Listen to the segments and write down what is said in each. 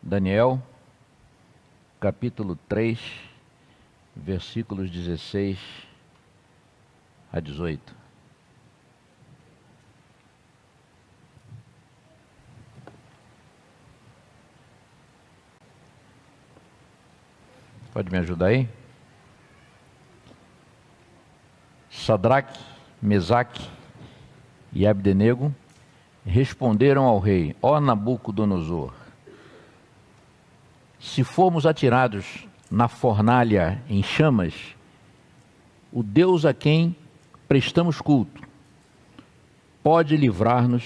Daniel, capítulo 3, versículos 16 a 18. Pode me ajudar aí? Sadraque, Mesaque e Abdenego responderam ao rei: ó Nabucodonosor, se formos atirados na fornalha em chamas, o Deus a quem prestamos culto pode livrar-nos,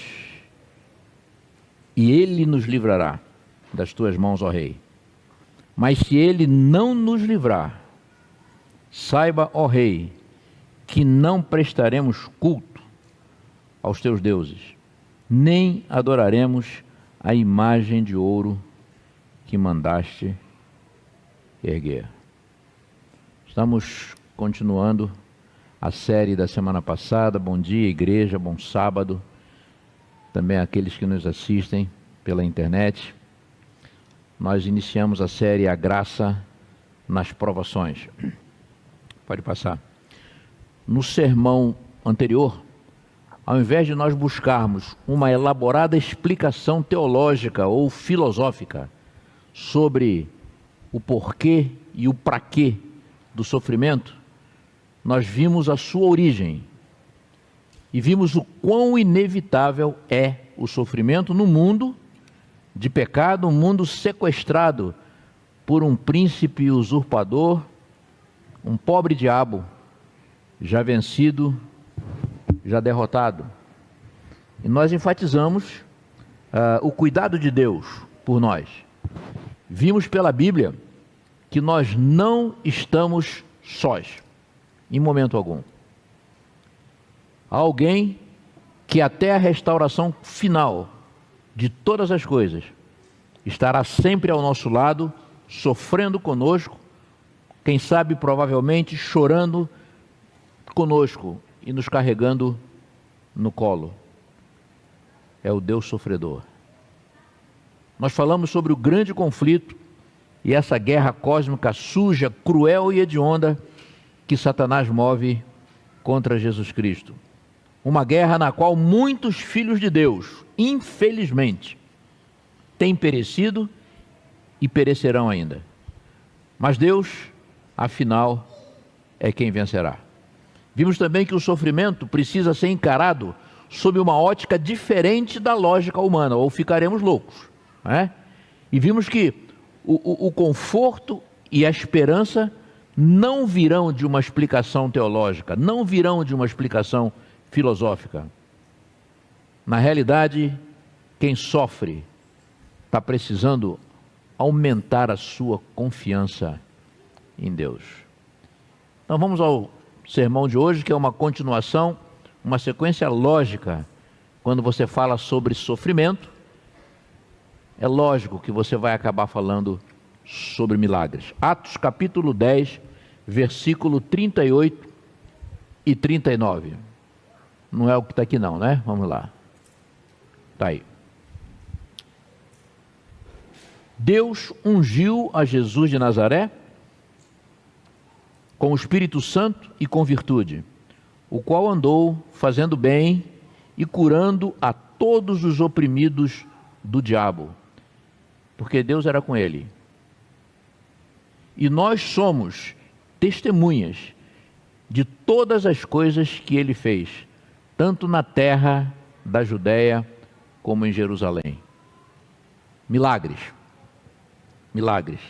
e ele nos livrará das tuas mãos, ó rei. Mas se ele não nos livrar, saiba, ó rei, que não prestaremos culto aos teus deuses, nem adoraremos a imagem de ouro que mandaste erguer. Estamos continuando a série da semana passada. Bom dia, igreja, bom sábado. Também aqueles que nos assistem pela internet. Nós iniciamos a série A Graça nas Provações. Pode passar. No sermão anterior, ao invés de nós buscarmos uma elaborada explicação teológica ou filosófica sobre o porquê e o para quê do sofrimento, nós vimos a sua origem e vimos o quão inevitável é o sofrimento no mundo de pecado, um mundo sequestrado por um príncipe usurpador, um pobre diabo, já vencido, já derrotado. E nós enfatizamos o cuidado de Deus por nós. Vimos pela Bíblia que nós não estamos sós, em momento algum. Há alguém que até a restauração final de todas as coisas estará sempre ao nosso lado, sofrendo conosco, quem sabe provavelmente chorando conosco e nos carregando no colo. É o Deus sofredor. Nós falamos sobre o grande conflito e essa guerra cósmica suja, cruel e hedionda que Satanás move contra Jesus Cristo. Uma guerra na qual muitos filhos de Deus, infelizmente, têm perecido e perecerão ainda. Mas Deus, afinal, é quem vencerá. Vimos também que o sofrimento precisa ser encarado sob uma ótica diferente da lógica humana, ou ficaremos loucos, né? E vimos que o conforto e a esperança não virão de uma explicação teológica, não virão de uma explicação filosófica. Na realidade, quem sofre está precisando aumentar a sua confiança em Deus. Então vamos ao sermão de hoje, que é uma continuação, uma sequência lógica. Quando você fala sobre sofrimento, é lógico que você vai acabar falando sobre milagres. Atos capítulo 10, versículo 38 e 39. Não é o que está aqui não, né? Vamos lá. Está aí. Deus ungiu a Jesus de Nazaré com o Espírito Santo e com virtude, o qual andou fazendo bem e curando a todos os oprimidos do diabo, porque Deus era com ele. E nós somos testemunhas de todas as coisas que ele fez, tanto na terra da Judéia como em Jerusalém. Milagres. Milagres.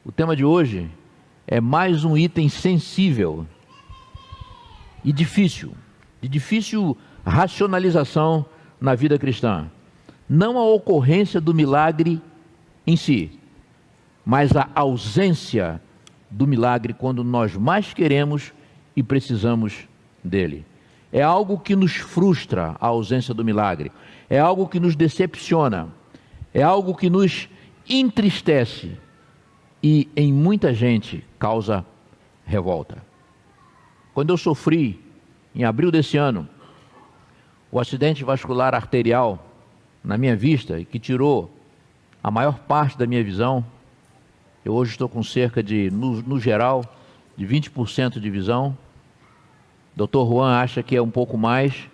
O tema de hoje é mais um item sensível e difícil, de difícil racionalização na vida cristã. Não a ocorrência do milagre em si, mas a ausência do milagre quando nós mais queremos e precisamos dele. É algo que nos frustra, a ausência do milagre. É algo que nos decepciona. É algo que nos entristece e em muita gente causa revolta. Quando eu sofri, em abril desse ano, o acidente vascular arterial na minha vista, que tirou a maior parte da minha visão. Eu hoje estou com cerca de, no geral, de 20% de visão. Dr. Juan acha que é um pouco mais.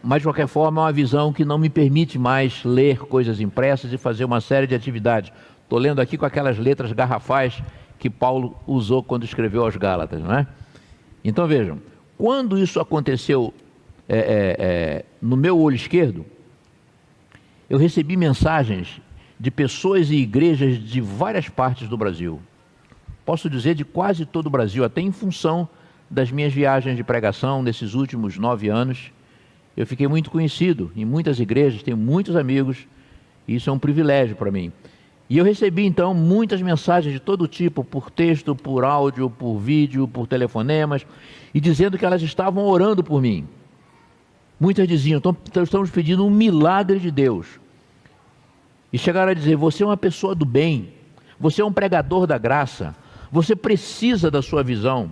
Mas, de qualquer forma, é uma visão que não me permite mais ler coisas impressas e fazer uma série de atividades. Estou lendo aqui com aquelas letras garrafais que Paulo usou quando escreveu aos Gálatas, não é? Então, vejam, quando isso aconteceu no meu olho esquerdo, eu recebi mensagens de pessoas e igrejas de várias partes do Brasil. Posso dizer de quase todo o Brasil, até em função das minhas viagens de pregação nesses últimos 9 anos. Eu fiquei muito conhecido em muitas igrejas, tenho muitos amigos, e isso é um privilégio para mim. E eu recebi então muitas mensagens de todo tipo, por texto, por áudio, por vídeo, por telefonemas, e dizendo que elas estavam orando por mim. Muitas diziam, estamos pedindo um milagre de Deus. E chegaram a dizer, você é uma pessoa do bem, você é um pregador da graça, você precisa da sua visão.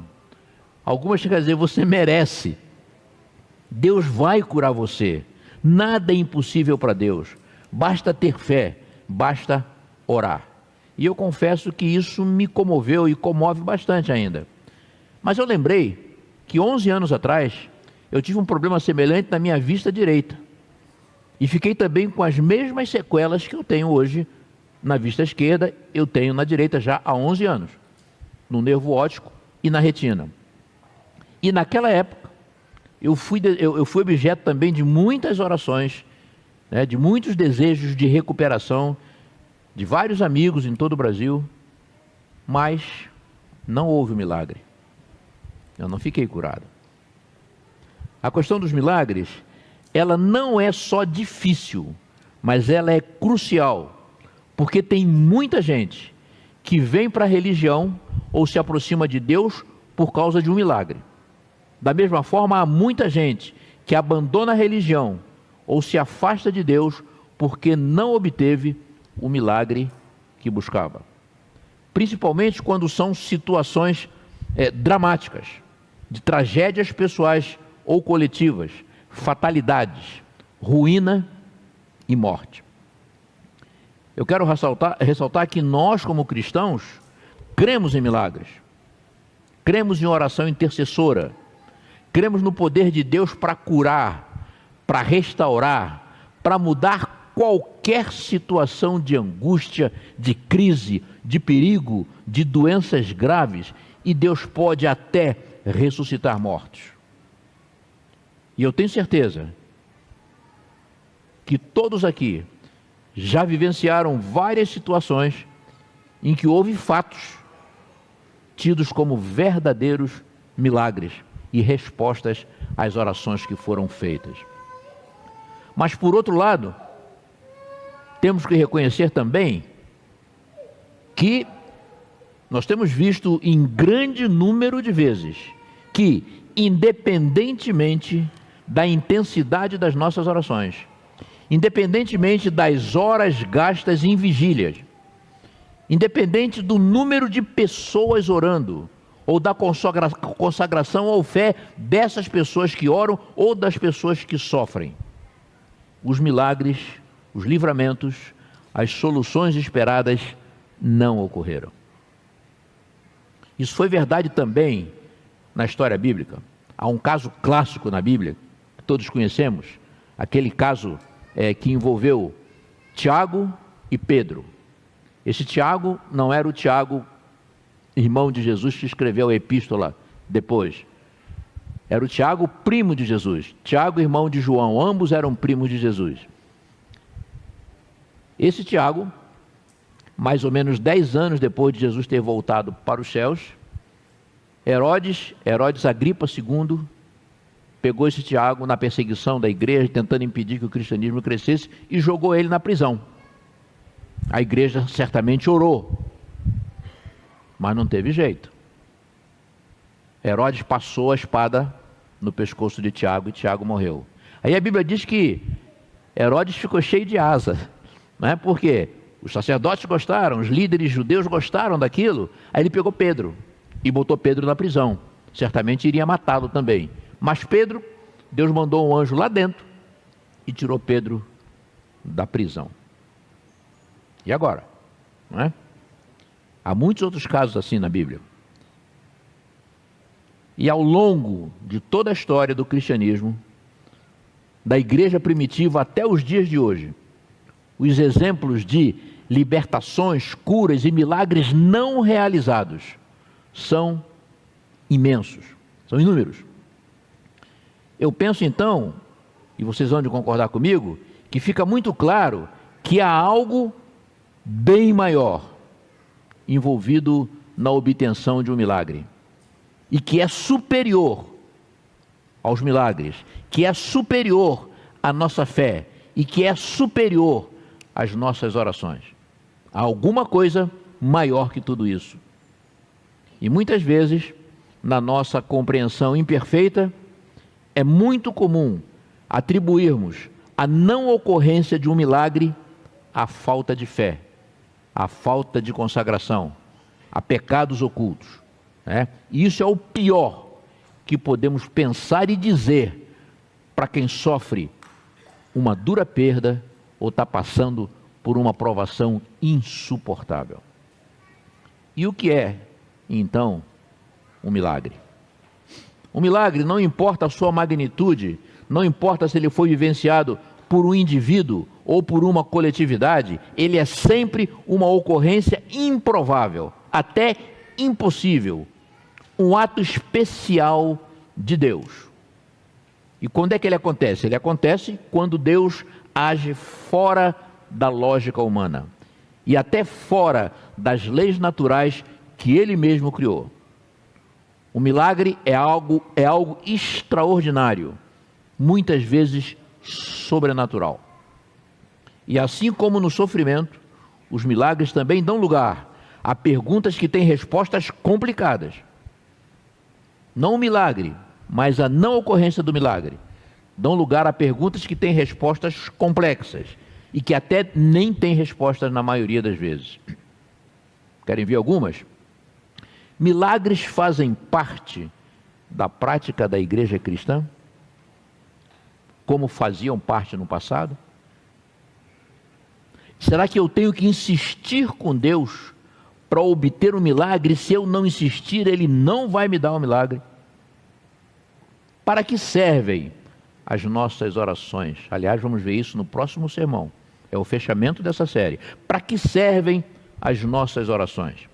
Algumas chegam a dizer, você merece. Deus vai curar você. Nada é impossível para Deus. Basta ter fé, basta orar. E eu confesso que isso me comoveu e comove bastante ainda. Mas eu lembrei que 11 anos atrás, eu tive um problema semelhante na minha vista direita. E fiquei também com as mesmas sequelas que eu tenho hoje na vista esquerda, eu tenho na direita já há 11 anos. No nervo óptico e na retina. E naquela época, eu fui objeto também de muitas orações, né, de muitos desejos de recuperação, de vários amigos em todo o Brasil, mas não houve milagre. Eu não fiquei curado. A questão dos milagres, ela não é só difícil, mas ela é crucial, porque tem muita gente que vem para a religião ou se aproxima de Deus por causa de um milagre. Da mesma forma, há muita gente que abandona a religião ou se afasta de Deus porque não obteve o milagre que buscava. Principalmente quando são situações dramáticas, de tragédias pessoais ou coletivas, fatalidades, ruína e morte. Eu quero ressaltar que nós, como cristãos, cremos em milagres, cremos em oração intercessora, cremos no poder de Deus para curar, para restaurar, para mudar qualquer situação de angústia, de crise, de perigo, de doenças graves, e Deus pode até ressuscitar mortos. E eu tenho certeza que todos aqui já vivenciaram várias situações em que houve fatos tidos como verdadeiros milagres e respostas às orações que foram feitas. Mas, por outro lado, temos que reconhecer também que nós temos visto em grande número de vezes que, independentemente da intensidade das nossas orações, independentemente das horas gastas em vigílias, independente do número de pessoas orando, ou da consagração ou fé dessas pessoas que oram ou das pessoas que sofrem, os milagres, os livramentos, as soluções esperadas não ocorreram. Isso foi verdade também na história bíblica. Há um caso clássico na Bíblia, que todos conhecemos, aquele caso que envolveu Tiago e Pedro. Esse Tiago não era o Tiago, irmão de Jesus, que escreveu a epístola depois. Era o Tiago, primo de Jesus. Tiago, irmão de João, ambos eram primos de Jesus. Esse Tiago, mais ou menos 10 anos depois de Jesus ter voltado para os céus, Herodes Agripa II, pegou esse Tiago na perseguição da igreja, tentando impedir que o cristianismo crescesse, e jogou ele na prisão. A igreja certamente orou, mas não teve jeito. Herodes passou a espada no pescoço de Tiago e Tiago morreu. Aí a Bíblia diz que Herodes ficou cheio de asa, não é? Porque os sacerdotes gostaram, os líderes judeus gostaram daquilo. Aí ele pegou Pedro e botou Pedro na prisão. Certamente iria matá-lo também. Mas Pedro, Deus mandou um anjo lá dentro e tirou Pedro da prisão. E agora? Não é? Há muitos outros casos assim na Bíblia. E ao longo de toda a história do cristianismo, da igreja primitiva até os dias de hoje, os exemplos de libertações, curas e milagres não realizados são imensos, são inúmeros. Eu penso então, e vocês vão de concordar comigo, que fica muito claro que há algo bem maior envolvido na obtenção de um milagre, e que é superior aos milagres, que é superior à nossa fé, e que é superior às nossas orações. Há alguma coisa maior que tudo isso. E muitas vezes, na nossa compreensão imperfeita, é muito comum atribuirmos a não ocorrência de um milagre à falta de fé, à falta de consagração, a pecados ocultos. E isso é o pior que podemos pensar e dizer para quem sofre uma dura perda ou está passando por uma provação insuportável. E o que é, então, um milagre? Um milagre, não importa a sua magnitude, não importa se ele foi vivenciado por um indivíduo ou por uma coletividade, ele é sempre uma ocorrência improvável, até impossível, um ato especial de Deus. E quando é que ele acontece? Ele acontece quando Deus age fora da lógica humana e até fora das leis naturais que ele mesmo criou. O milagre é algo extraordinário, muitas vezes sobrenatural. E assim como no sofrimento, os milagres também dão lugar a perguntas que têm respostas complicadas. Não o milagre, mas a não ocorrência do milagre, dão lugar a perguntas que têm respostas complexas e que até nem têm respostas na maioria das vezes. Querem ver algumas? Milagres fazem parte da prática da igreja cristã, como faziam parte no passado? Será que eu tenho que insistir com Deus para obter um milagre? Se eu não insistir, Ele não vai me dar um milagre? Para que servem as nossas orações? Aliás, vamos ver isso no próximo sermão. É o fechamento dessa série. Para que servem as nossas orações?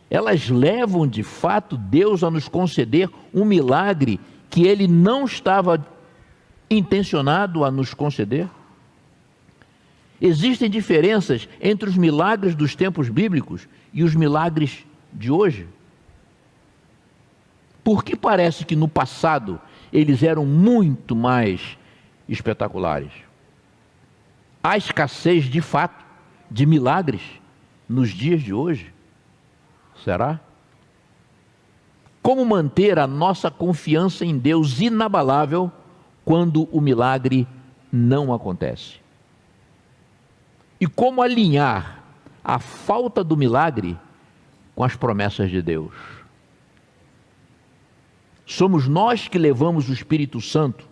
Elas levam de fato Deus a nos conceder um milagre que Ele não estava intencionado a nos conceder? Existem diferenças entre os milagres dos tempos bíblicos e os milagres de hoje? Por que parece que no passado eles eram muito mais espetaculares? Há escassez de fato de milagres nos dias de hoje? Será? Como manter a nossa confiança em Deus inabalável quando o milagre não acontece? E como alinhar a falta do milagre com as promessas de Deus? Somos nós que levamos o Espírito Santo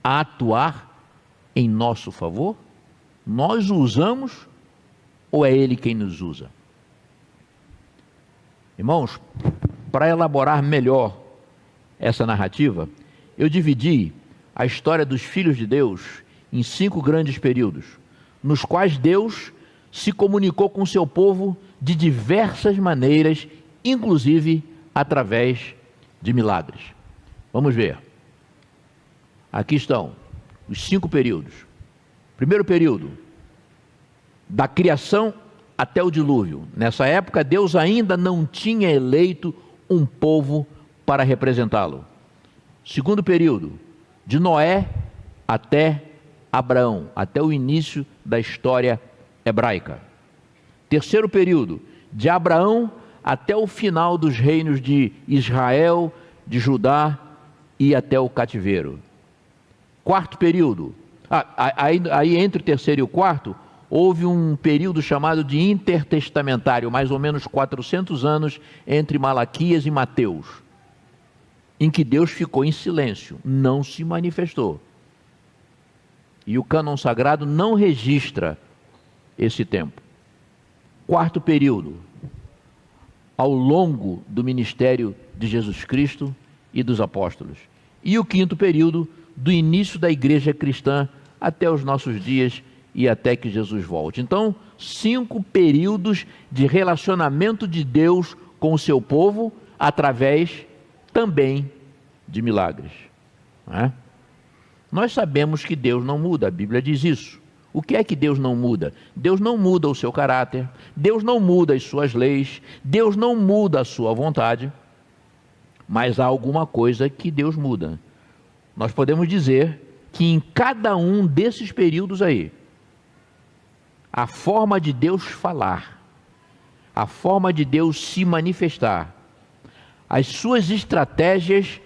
a atuar em nosso favor? Nós o usamos ou é Ele quem nos usa? Irmãos, para elaborar melhor essa narrativa, eu dividi a história dos filhos de Deus em 5 grandes períodos, nos quais Deus se comunicou com o seu povo de diversas maneiras, inclusive através de milagres. Vamos ver. Aqui estão os 5 períodos. Primeiro período, da criação até o dilúvio. Nessa época, Deus ainda não tinha eleito um povo para representá-lo. Segundo período, de Noé até Abraão, até o início da história hebraica. Terceiro período, de Abraão até o final dos reinos de Israel, de Judá e até o cativeiro. Quarto período, aí entre o terceiro e o quarto, houve um período chamado de intertestamentário, mais ou menos 400 anos entre Malaquias e Mateus, em que Deus ficou em silêncio, não se manifestou. E o cânon sagrado não registra esse tempo. Quarto período, ao longo do ministério de Jesus Cristo e dos apóstolos. E o quinto período, do início da igreja cristã até os nossos dias e até que Jesus volte. Então, 5 períodos de relacionamento de Deus com o seu povo, através também de milagres. Não é? Nós sabemos que Deus não muda, a Bíblia diz isso. O que é que Deus não muda? Deus não muda o seu caráter, Deus não muda as suas leis, Deus não muda a sua vontade, mas há alguma coisa que Deus muda. Nós podemos dizer que em cada um desses períodos aí, a forma de Deus falar, a forma de Deus se manifestar, as suas estratégias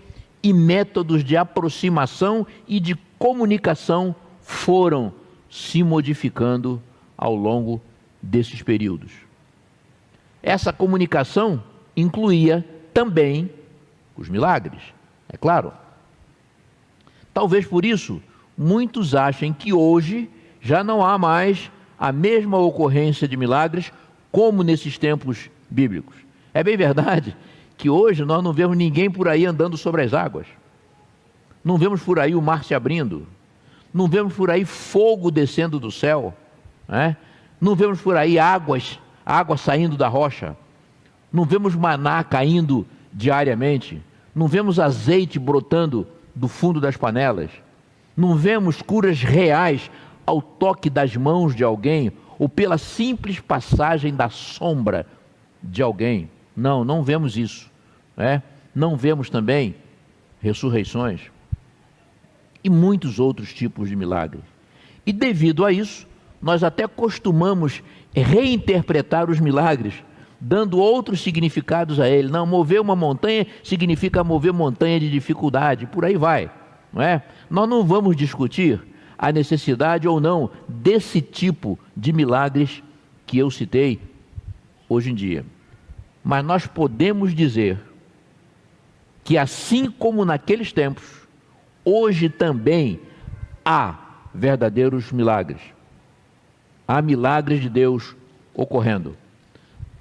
e métodos de aproximação e de comunicação foram se modificando ao longo desses períodos. Essa comunicação incluía também os milagres, é claro. Talvez por isso, muitos achem que hoje já não há mais a mesma ocorrência de milagres como nesses tempos bíblicos. É bem verdade que hoje nós não vemos ninguém por aí andando sobre as águas. Não vemos por aí o mar se abrindo. Não vemos por aí fogo descendo do céu. Não vemos por aí água saindo da rocha. Não vemos maná caindo diariamente. Não vemos azeite brotando do fundo das panelas. Não vemos curas reais ao toque das mãos de alguém ou pela simples passagem da sombra de alguém. Não vemos isso. Não vemos também ressurreições e muitos outros tipos de milagres. E devido a isso, nós até costumamos reinterpretar os milagres, dando outros significados a ele. Não, mover uma montanha significa mover montanha de dificuldade, por aí vai, não é? Nós não vamos discutir a necessidade ou não desse tipo de milagres que eu citei hoje em dia. Mas nós podemos dizer que assim como naqueles tempos, hoje também há verdadeiros milagres. Há milagres de Deus ocorrendo.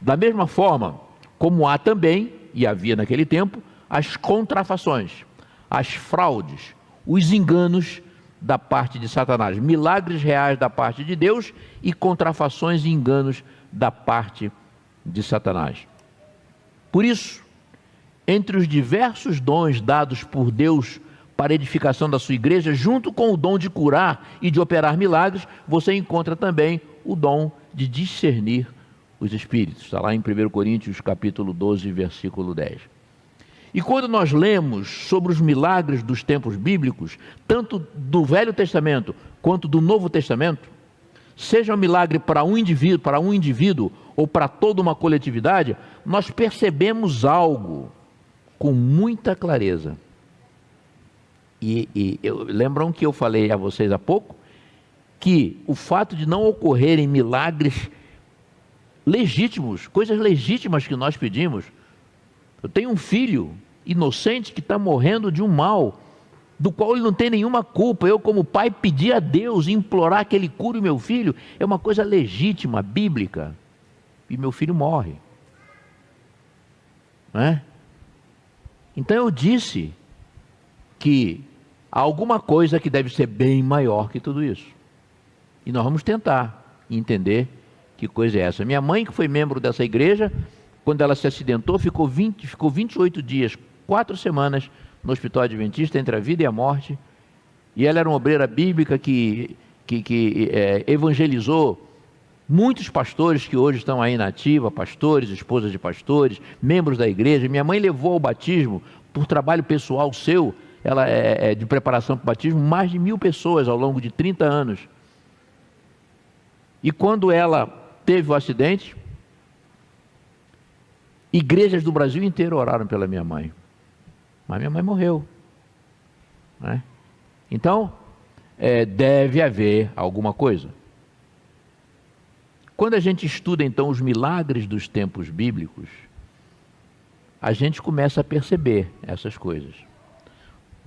Da mesma forma como há também, e havia naquele tempo, as contrafações, as fraudes, os enganos da parte de Satanás. Milagres reais da parte de Deus e contrafações e enganos da parte de Satanás. Por isso, entre os diversos dons dados por Deus para a edificação da sua igreja, junto com o dom de curar e de operar milagres, você encontra também o dom de discernir os espíritos. Está lá em 1 Coríntios capítulo 12, versículo 10. E quando nós lemos sobre os milagres dos tempos bíblicos, tanto do Velho Testamento quanto do Novo Testamento, seja um milagre para um indivíduo ou para toda uma coletividade, nós percebemos algo com muita clareza. Lembram que eu falei a vocês há pouco que o fato de não ocorrerem milagres legítimos, coisas legítimas que nós pedimos. Eu tenho um filho inocente que está morrendo de um mal do qual ele não tem nenhuma culpa. Eu, como pai, pedir a Deus, implorar que ele cure o meu filho, é uma coisa legítima, bíblica, e meu filho morre, não é? Então eu disse que há alguma coisa que deve ser bem maior que tudo isso, e nós vamos tentar entender que coisa é essa. Minha mãe, que foi membro dessa igreja, quando ela se acidentou, ficou 28 dias, 4 semanas no Hospital Adventista, entre a vida e a morte, e ela era uma obreira bíblica que evangelizou muitos pastores que hoje estão aí na ativa, pastores, esposas de pastores, membros da igreja. Minha mãe levou ao batismo, por trabalho pessoal seu, ela é de preparação para o batismo, mais de 1000 pessoas ao longo de 30 anos. E quando ela teve o acidente, igrejas do Brasil inteiro oraram pela minha mãe, mas minha mãe morreu, né? Então, deve haver alguma coisa. Quando a gente estuda então os milagres dos tempos bíblicos, a gente começa a perceber essas coisas.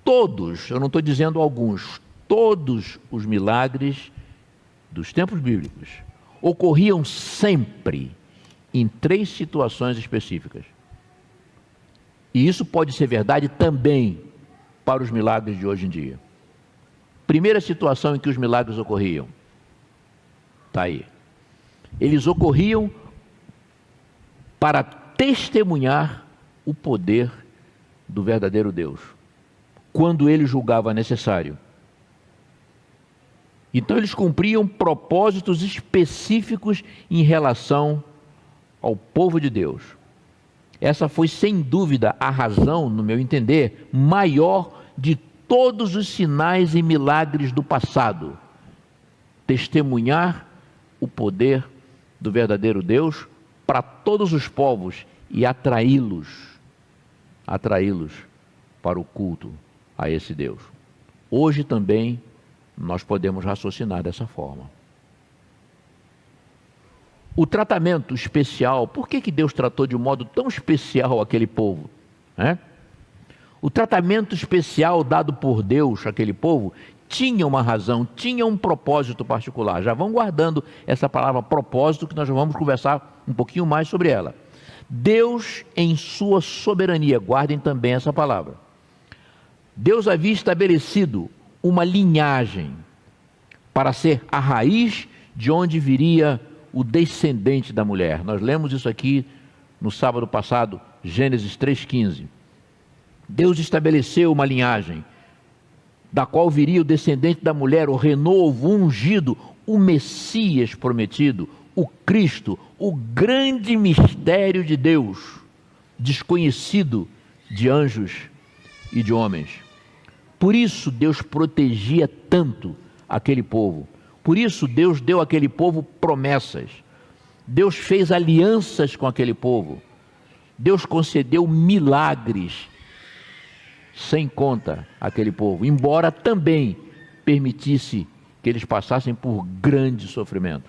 Todos, eu não estou dizendo alguns, todos os milagres dos tempos bíblicos ocorriam sempre em 3 situações específicas. E isso pode ser verdade também para os milagres de hoje em dia. Primeira situação em que os milagres ocorriam, está aí. Eles ocorriam para testemunhar o poder do verdadeiro Deus, quando ele julgava necessário. Então eles cumpriam propósitos específicos em relação ao povo de Deus. Essa foi sem dúvida a razão, no meu entender, maior de todos os sinais e milagres do passado: testemunhar o poder do verdadeiro Deus para todos os povos e atraí-los para o culto a esse Deus. Hoje também nós podemos raciocinar dessa forma. O tratamento especial, por que Deus tratou de um modo tão especial aquele povo? O tratamento especial dado por Deus àquele povo tinha uma razão, tinha um propósito particular. Já vão guardando essa palavra propósito, que nós já vamos conversar um pouquinho mais sobre ela. Deus, em sua soberania, guardem também essa palavra. Deus havia estabelecido uma linhagem para ser a raiz de onde viria o descendente da mulher. Nós lemos isso aqui no sábado passado, Gênesis 3,15. Deus estabeleceu uma linhagem da qual viria o descendente da mulher, o renovo, o ungido, o Messias prometido, o Cristo, o grande mistério de Deus, desconhecido de anjos e de homens. Por isso Deus protegia tanto aquele povo. Por isso Deus deu àquele povo promessas. Deus fez alianças com aquele povo. Deus concedeu milagres sem conta àquele povo, embora também permitisse que eles passassem por grande sofrimento.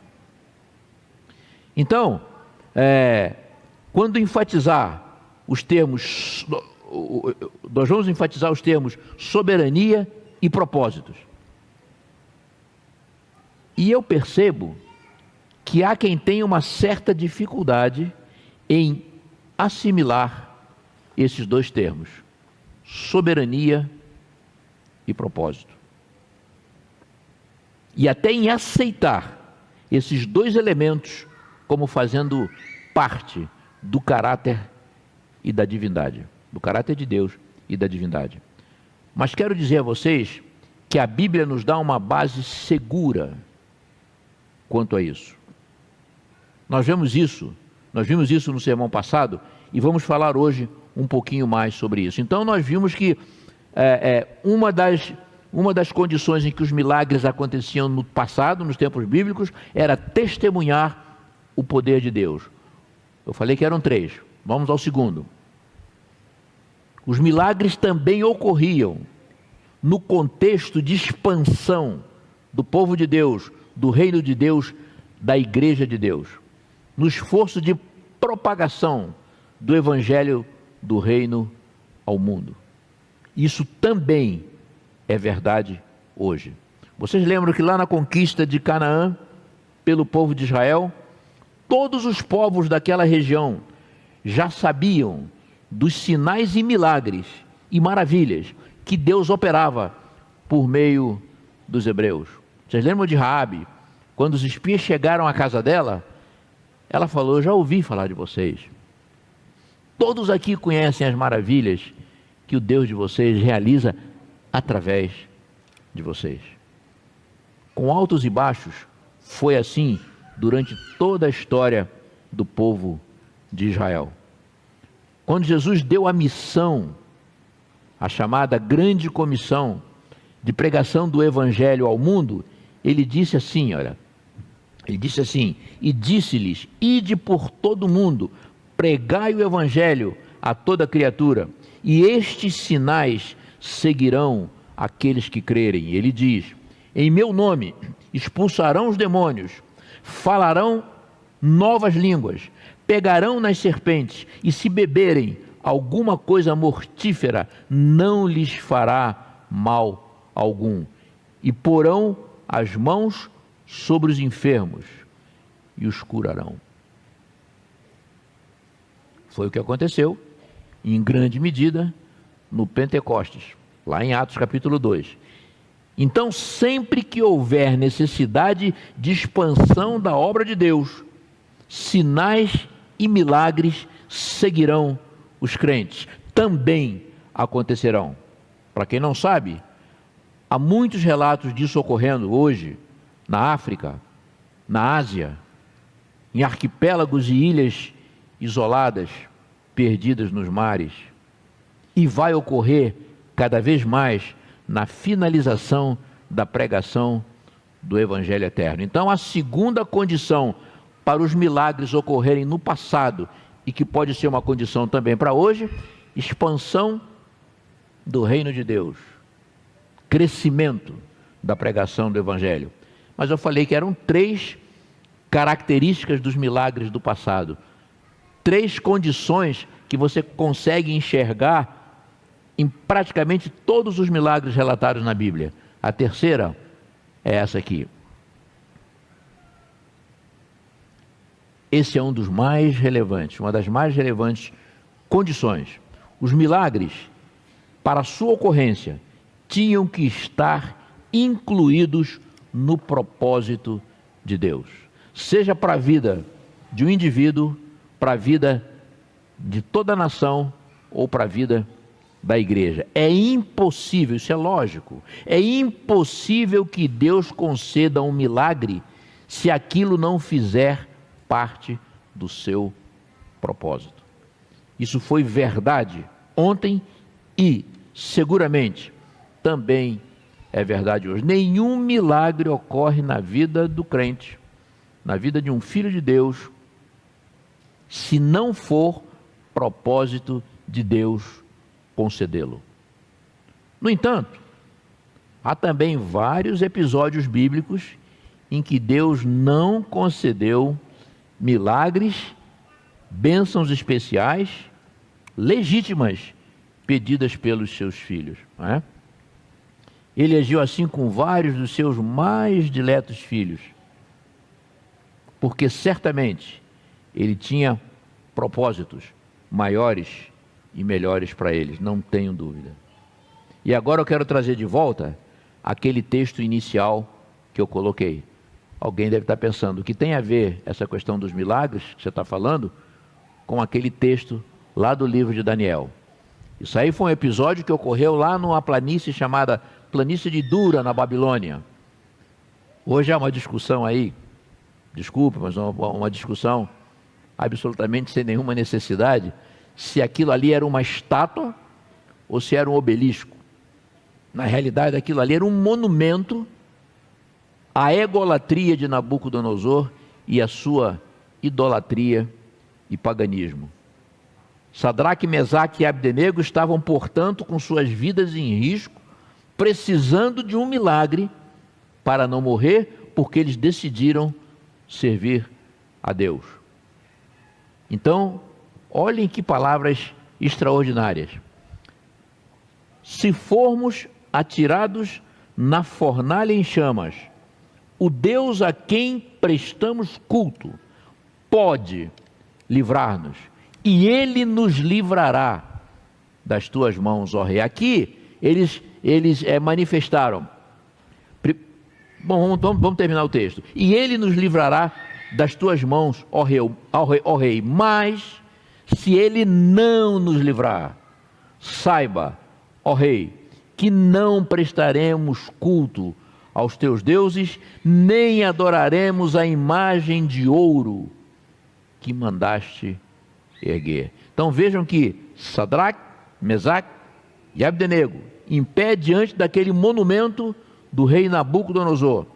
Então, quando enfatizar os termos, nós vamos enfatizar os termos soberania e propósitos. E eu percebo que há quem tenha uma certa dificuldade em assimilar esses dois termos, soberania e propósito. E até em aceitar esses dois elementos como fazendo parte do caráter e da divindade, do caráter de Deus e da divindade. Mas quero dizer a vocês que a Bíblia nos dá uma base segura quanto a isso. Nós vimos isso no sermão passado e vamos falar hoje um pouquinho mais sobre isso. Então nós vimos que uma das condições em que os milagres aconteciam no passado, nos tempos bíblicos, era testemunhar o poder de Deus. Eu falei que eram 3, vamos ao segundo. Os milagres também ocorriam no contexto de expansão do povo de Deus, do reino de Deus, da igreja de Deus, no esforço de propagação do evangelho do reino ao mundo. Isso também é verdade hoje. Vocês lembram que lá na conquista de Canaã, pelo povo de Israel, todos os povos daquela região já sabiam dos sinais e milagres e maravilhas que Deus operava por meio dos hebreus. Vocês lembram de Raabe? Quando os espias chegaram à casa dela, ela falou: eu já ouvi falar de vocês. Todos aqui conhecem as maravilhas que o Deus de vocês realiza através de vocês. Com altos e baixos, foi assim durante toda a história do povo de Israel. Quando Jesus deu a missão, a chamada grande comissão de pregação do evangelho ao mundo, ele disse assim, e disse-lhes: ide por todo o mundo, pregai o evangelho a toda criatura, e estes sinais seguirão aqueles que crerem. Ele diz: em meu nome expulsarão os demônios, falarão novas línguas, pegarão nas serpentes, e se beberem alguma coisa mortífera, não lhes fará mal algum. e porão as mãos sobre os enfermos e os curarão. Foi o que aconteceu, em grande medida, no Pentecostes, lá em Atos capítulo 2. Então, sempre que houver necessidade de expansão da obra de Deus, sinais e milagres seguirão os crentes, também acontecerão. Para quem não sabe, há muitos relatos disso ocorrendo hoje, na África, na Ásia, em arquipélagos e ilhas isoladas, perdidas nos mares, e vai ocorrer cada vez mais na finalização da pregação do Evangelho eterno. Então, a segunda condição para os milagres ocorrerem no passado, e que pode ser uma condição também para hoje, expansão do reino de Deus, crescimento da pregação do Evangelho. Mas eu falei que eram 3 características dos milagres do passado, 3 condições que você consegue enxergar em praticamente todos os milagres relatados na Bíblia. A terceira é essa aqui. Esse é um dos mais relevantes, uma das mais relevantes condições. Os milagres, para sua ocorrência, tinham que estar incluídos no propósito de Deus. Seja para a vida de um indivíduo, para a vida de toda a nação ou para a vida da igreja. É impossível, isso é lógico, é impossível que Deus conceda um milagre se aquilo não fizer parte do seu propósito. Isso foi verdade ontem e seguramente também é verdade hoje. Nenhum milagre ocorre na vida do crente, na vida de um filho de Deus, se não for propósito de Deus concedê-lo. No entanto, há também vários episódios bíblicos em que Deus não concedeu milagres, bênçãos especiais, legítimas, pedidas pelos seus filhos, não é? Ele agiu assim com vários dos seus mais diletos filhos, porque certamente ele tinha propósitos maiores e melhores para eles, não tenho dúvida. E agora eu quero trazer de volta aquele texto inicial que eu coloquei. Alguém deve estar pensando, o que tem a ver essa questão dos milagres que você está falando com aquele texto lá do livro de Daniel? Isso aí foi um episódio que ocorreu lá numa planície chamada Planície de Dura, na Babilônia. Hoje há uma discussão aí, desculpe, mas uma discussão absolutamente sem nenhuma necessidade, se aquilo ali era uma estátua ou se era um obelisco. Na realidade, aquilo ali era um monumento à egolatria de Nabucodonosor e à sua idolatria e paganismo. Sadraque, Mesaque e Abdenego estavam, portanto, com suas vidas em risco, precisando de um milagre para não morrer, porque eles decidiram servir a Deus. Então, olhem que palavras extraordinárias. Se formos atirados na fornalha em chamas, o Deus a quem prestamos culto pode livrar-nos, e Ele nos livrará das tuas mãos, ó Rei. Aqui eles manifestaram. Bom, vamos terminar o texto. E Ele nos livrará das tuas mãos, ó Rei. Mas se Ele não nos livrar, saiba, ó Rei, que não prestaremos culto aos teus deuses, nem adoraremos a imagem de ouro que mandaste erguer. Então vejam que Sadraque, Mesaque e Abdenego, em pé diante daquele monumento do rei Nabucodonosor,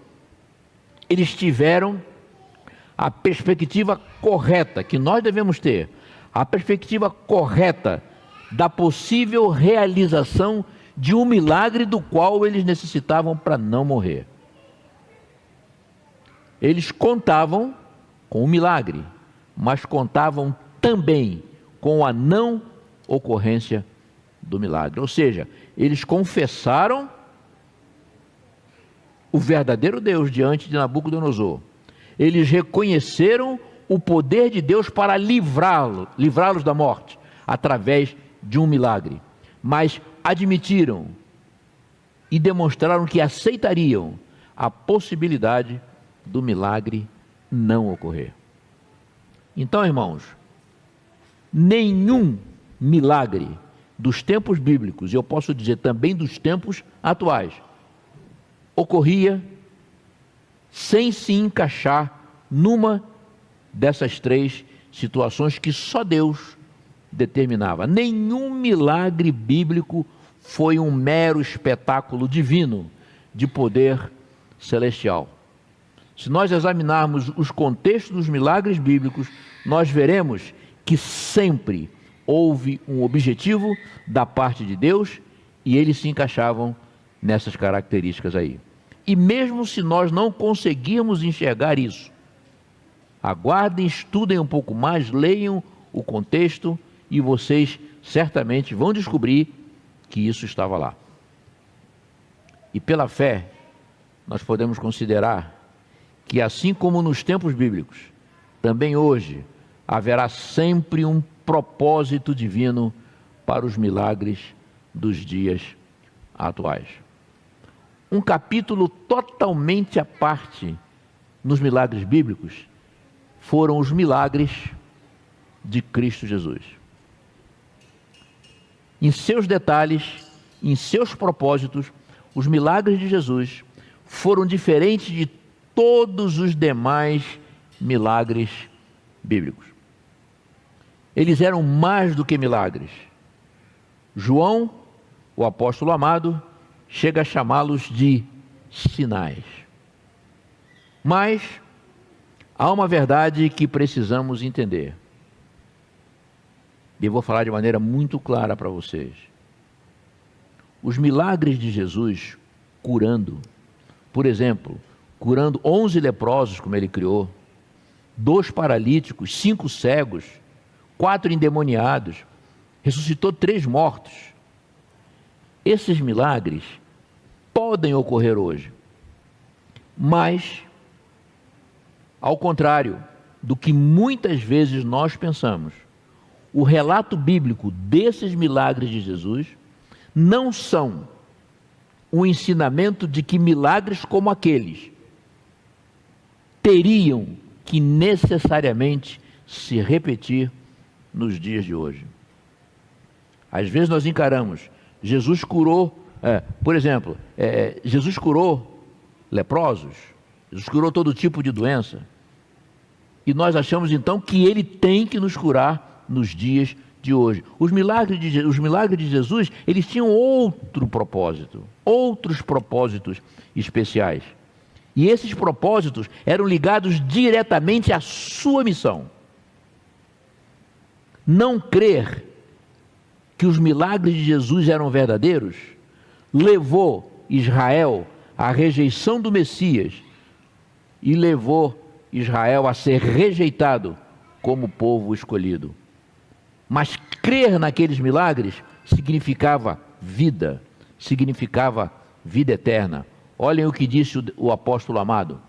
eles tiveram a perspectiva correta, que nós devemos ter, a perspectiva correta da possível realização de um milagre do qual eles necessitavam para não morrer. Eles contavam com o milagre, mas contavam também com a não ocorrência do milagre. Ou seja, eles confessaram o verdadeiro Deus diante de Nabucodonosor. Eles reconheceram o poder de Deus para livrá-los da morte, através de um milagre. Mas admitiram e demonstraram que aceitariam a possibilidade do milagre não ocorrer. Então, irmãos, nenhum milagre dos tempos bíblicos, e eu posso dizer também dos tempos atuais, ocorria sem se encaixar numa dessas três situações que só Deus determinava. Nenhum milagre bíblico foi um mero espetáculo divino de poder celestial. Se nós examinarmos os contextos dos milagres bíblicos, nós veremos que sempre houve um objetivo da parte de Deus e eles se encaixavam nessas características aí. E mesmo se nós não conseguirmos enxergar isso, aguardem, estudem um pouco mais, leiam o contexto e vocês certamente vão descobrir que isso estava lá. E pela fé, nós podemos considerar que assim como nos tempos bíblicos, também hoje haverá sempre um propósito divino para os milagres dos dias atuais. Um capítulo totalmente à parte nos milagres bíblicos foram os milagres de Cristo Jesus. Em seus detalhes, em seus propósitos, os milagres de Jesus foram diferentes de todos os demais milagres bíblicos. Eles eram mais do que milagres. João, o apóstolo amado, chega a chamá-los de sinais. Mas há uma verdade que precisamos entender. E eu vou falar de maneira muito clara para vocês. Os milagres de Jesus curando, por exemplo, curando 11 leprosos, como ele criou, 2 paralíticos, 5 cegos, 4 endemoniados, ressuscitou 3 mortos. Esses milagres podem ocorrer hoje, mas, ao contrário do que muitas vezes nós pensamos, o relato bíblico desses milagres de Jesus não são um ensinamento de que milagres como aqueles teriam que necessariamente se repetir nos dias de hoje. Às vezes nós encaramos, Jesus curou, por exemplo, Jesus curou leprosos, Jesus curou todo tipo de doença, e nós achamos então que Ele tem que nos curar nos dias de hoje. Os milagres de Jesus, eles tinham outro propósito, outros propósitos especiais. E esses propósitos eram ligados diretamente à sua missão. Não crer que os milagres de Jesus eram verdadeiros levou Israel à rejeição do Messias e levou Israel a ser rejeitado como povo escolhido. Mas crer naqueles milagres significava vida eterna. Olhem o que disse o apóstolo amado.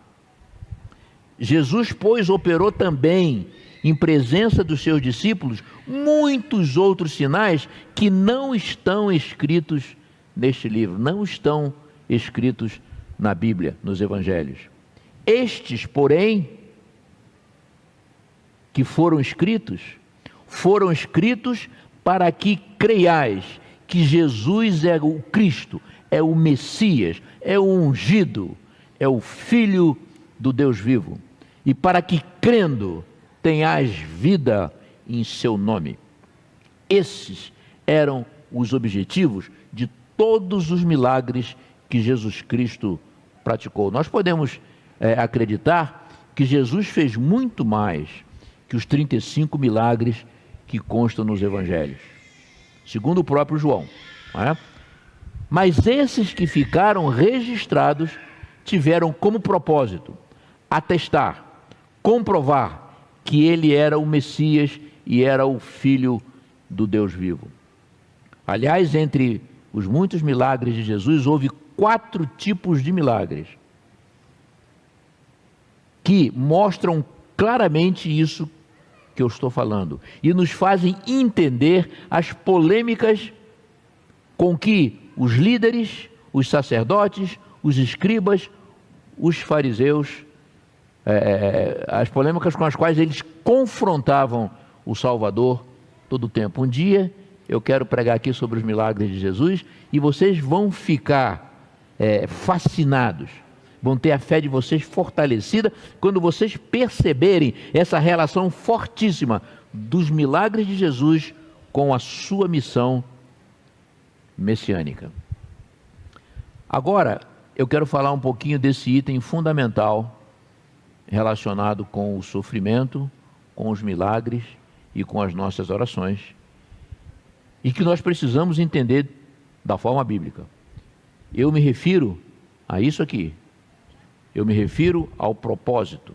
Jesus, pois, operou também, em presença dos seus discípulos, muitos outros sinais que não estão escritos neste livro, não estão escritos na Bíblia, nos Evangelhos. Estes, porém, que foram escritos para que creiais que Jesus é o Cristo, é o Messias, é o ungido, é o Filho do Deus vivo, e para que crendo tenhais vida em seu nome. Esses eram os objetivos de todos os milagres que Jesus Cristo praticou. Nós podemos acreditar que Jesus fez muito mais que os 35 milagres que constam nos Evangelhos, segundo o próprio João, não é? Mas esses que ficaram registrados tiveram como propósito atestar, comprovar que ele era o Messias e era o Filho do Deus vivo. Aliás, entre os muitos milagres de Jesus, houve 4 tipos de milagres aqui mostram claramente isso que eu estou falando e nos fazem entender as polêmicas com que os líderes, os sacerdotes, os escribas, os fariseus, as polêmicas com as quais eles confrontavam o Salvador todo o tempo. Um dia eu quero pregar aqui sobre os milagres de Jesus e vocês vão ficar fascinados, vão ter a fé de vocês fortalecida quando vocês perceberem essa relação fortíssima dos milagres de Jesus com a sua missão messiânica. Agora, eu quero falar um pouquinho desse item fundamental relacionado com o sofrimento, com os milagres e com as nossas orações, e que nós precisamos entender da forma bíblica. Eu me refiro a isso aqui. Eu me refiro ao propósito,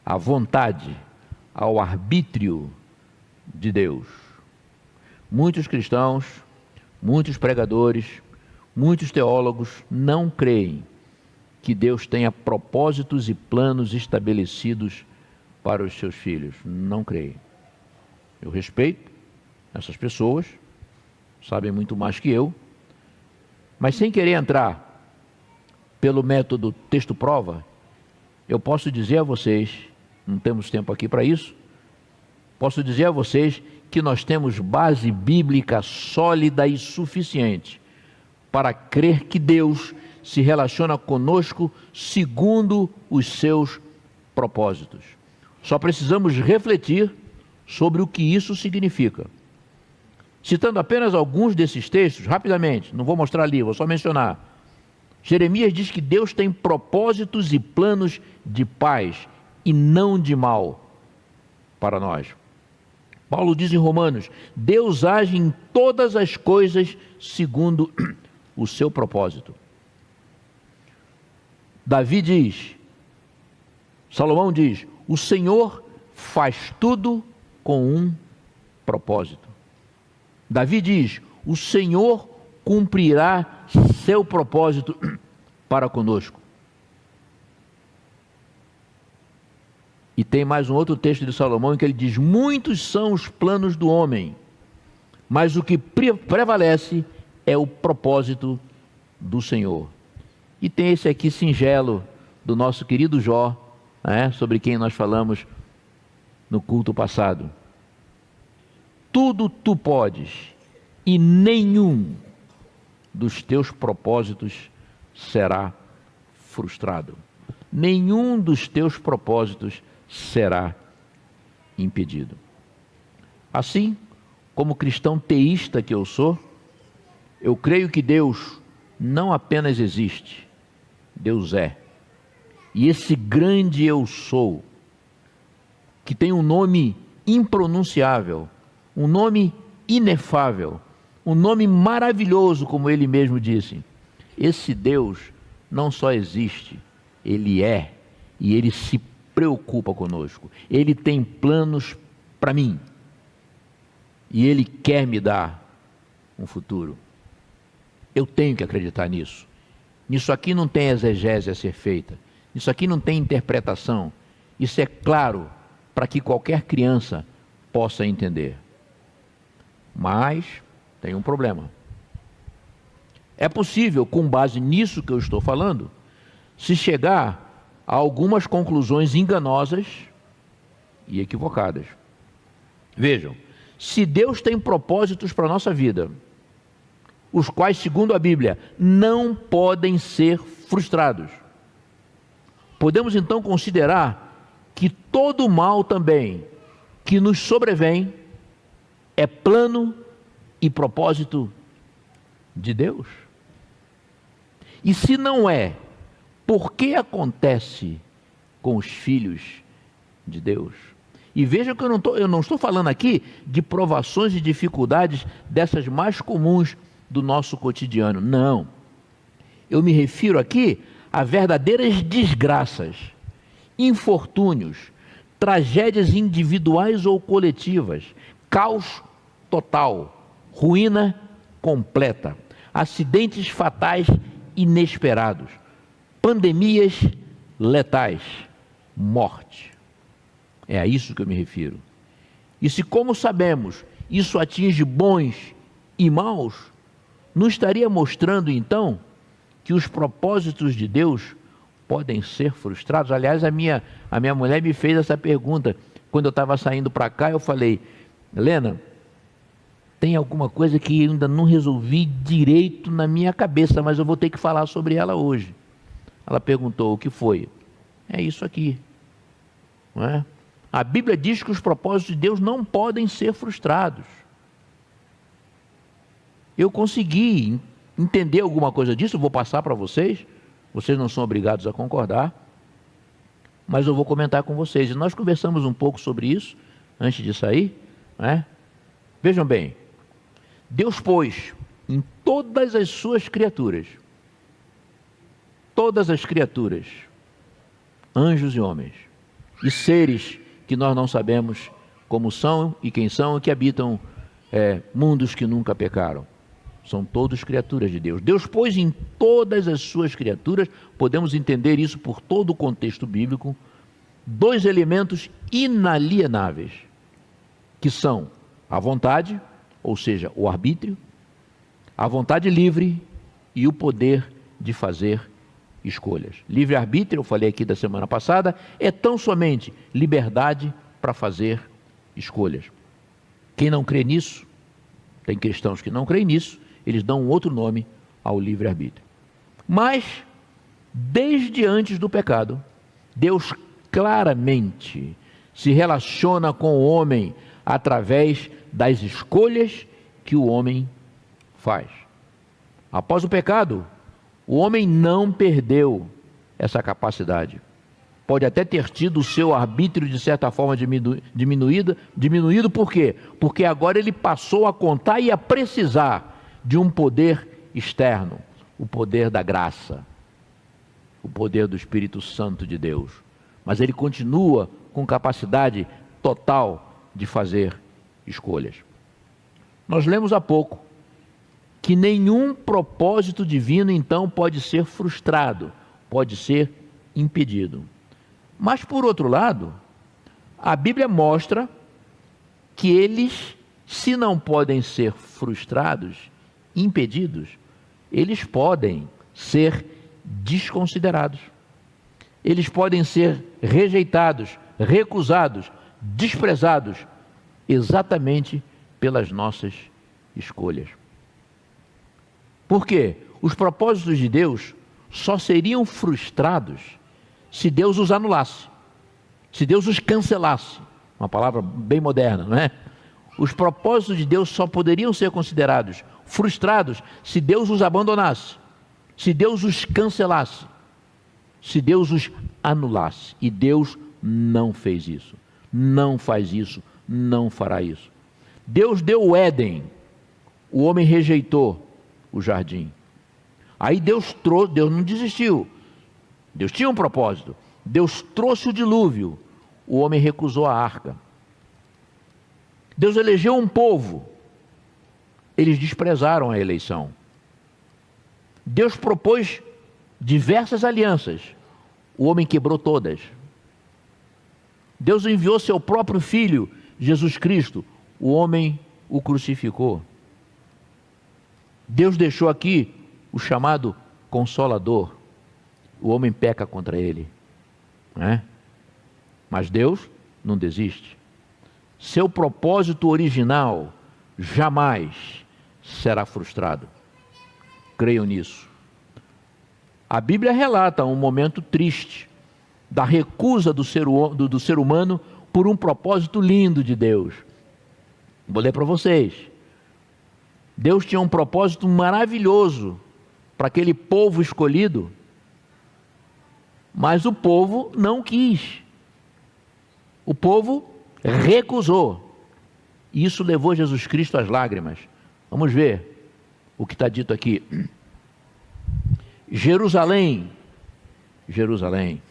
à vontade, ao arbítrio de Deus. Muitos cristãos, muitos pregadores, muitos teólogos não creem que Deus tenha propósitos e planos estabelecidos para os seus filhos. Não creem. Eu respeito essas pessoas, sabem muito mais que eu, mas sem querer entrar pelo método texto-prova, eu posso dizer a vocês, não temos tempo aqui para isso, posso dizer a vocês que nós temos base bíblica sólida e suficiente para crer que Deus se relaciona conosco segundo os seus propósitos. Só precisamos refletir sobre o que isso significa. Citando apenas alguns desses textos, rapidamente, não vou mostrar ali, vou só mencionar. Jeremias diz que Deus tem propósitos e planos de paz e não de mal para nós. Paulo diz em Romanos, Deus age em todas as coisas segundo o seu propósito. Davi diz, Salomão diz, o Senhor faz tudo com um propósito. Davi diz, o Senhor cumprirá seu propósito para conosco. E tem mais um outro texto de Salomão em que ele diz, muitos são os planos do homem, mas o que prevalece é o propósito do Senhor. E tem esse aqui singelo do nosso querido Jó, sobre quem nós falamos no culto passado. Tudo tu podes e nenhum dos teus propósitos será frustrado. Nenhum dos teus propósitos será impedido. Assim, como cristão teísta que eu sou, eu creio que Deus não apenas existe, Deus é. E esse grande eu sou, que tem um nome impronunciável, um nome inefável, um nome maravilhoso, como ele mesmo disse, esse Deus não só existe, ele é, e ele se preocupa conosco. Ele tem planos para mim, e ele quer me dar um futuro. Eu tenho que acreditar nisso. Nisso aqui não tem exegese a ser feita. Isso aqui não tem interpretação. Isso é claro para que qualquer criança possa entender. Mas tem um problema. É possível, com base nisso que eu estou falando, se chegar a algumas conclusões enganosas e equivocadas. Vejam, se Deus tem propósitos para a nossa vida, os quais, segundo a Bíblia, não podem ser frustrados, podemos então considerar que todo o mal também que nos sobrevém é plano e propósito de Deus? E se não é, por que acontece com os filhos de Deus? E veja que eu não estou falando aqui de provações e dificuldades dessas mais comuns do nosso cotidiano. Não. Eu me refiro aqui a verdadeiras desgraças, infortúnios, tragédias individuais ou coletivas, caos total, ruína completa, acidentes fatais inesperados, pandemias letais, morte. É a isso que eu me refiro. E se, como sabemos, isso atinge bons e maus, não estaria mostrando então que os propósitos de Deus podem ser frustrados? Aliás, a minha mulher me fez essa pergunta. Quando eu estava saindo para cá, eu falei: Helena, tem alguma coisa que eu ainda não resolvi direito na minha cabeça, mas eu vou ter que falar sobre ela hoje. Ela perguntou: o que foi? É isso aqui, não é? A Bíblia diz que os propósitos de Deus não podem ser frustrados. Eu consegui entender alguma coisa disso, eu vou passar para vocês. Vocês não são obrigados a concordar, mas eu vou comentar com vocês. E nós conversamos um pouco sobre isso antes de sair, né? Vejam bem, Deus pôs em todas as suas criaturas, todas as criaturas, anjos e homens, e seres que nós não sabemos como são e quem são, e que habitam mundos que nunca pecaram. São todos criaturas de Deus. Deus pôs em todas as suas criaturas, podemos entender isso por todo o contexto bíblico, dois elementos inalienáveis, que são a vontade, ou seja, o arbítrio, a vontade livre e o poder de fazer escolhas. Livre-arbítrio, eu falei aqui da semana passada, é tão somente liberdade para fazer escolhas. Quem não crê nisso, tem cristãos que não creem nisso, eles dão um outro nome ao livre-arbítrio. Mas, desde antes do pecado, Deus claramente se relaciona com o homem através das escolhas que o homem faz. Após o pecado, o homem não perdeu essa capacidade. Pode até ter tido o seu arbítrio de certa forma diminuído, por quê? Porque agora ele passou a contar e a precisar de um poder externo, o poder da graça, o poder do Espírito Santo de Deus. Mas ele continua com capacidade total de fazer escolhas. Nós lemos há pouco que nenhum propósito divino então pode ser frustrado, pode ser impedido. Mas por outro lado, a Bíblia mostra que eles, se não podem ser frustrados, impedidos, eles podem ser desconsiderados. Eles podem ser rejeitados, recusados, desprezados, exatamente pelas nossas escolhas. Por quê? Os propósitos de Deus só seriam frustrados se Deus os anulasse, se Deus os cancelasse. Uma palavra bem moderna, não é? Os propósitos de Deus só poderiam ser considerados frustrados se Deus os abandonasse, se Deus os cancelasse, se Deus os anulasse. E Deus não fez isso, não faz isso, não fará isso. Deus deu o Éden, o homem rejeitou o jardim. Aí Deus não desistiu. Deus tinha um propósito. Deus trouxe o dilúvio, o homem recusou a arca. Deus elegeu um povo, eles desprezaram a eleição. Deus propôs diversas alianças, o homem quebrou todas. Deus enviou seu próprio Filho, Jesus Cristo, o homem o crucificou. Deus deixou aqui o chamado Consolador, o homem peca contra ele, né? Mas Deus não desiste. Seu propósito original jamais será frustrado. Creiam nisso. A Bíblia relata um momento triste da recusa do ser humano por um propósito lindo de Deus. Vou ler para vocês. Deus tinha um propósito maravilhoso para aquele povo escolhido, mas o povo não quis. O povo recusou. E isso levou Jesus Cristo às lágrimas. Vamos ver o que está dito aqui. Jerusalém, Jerusalém.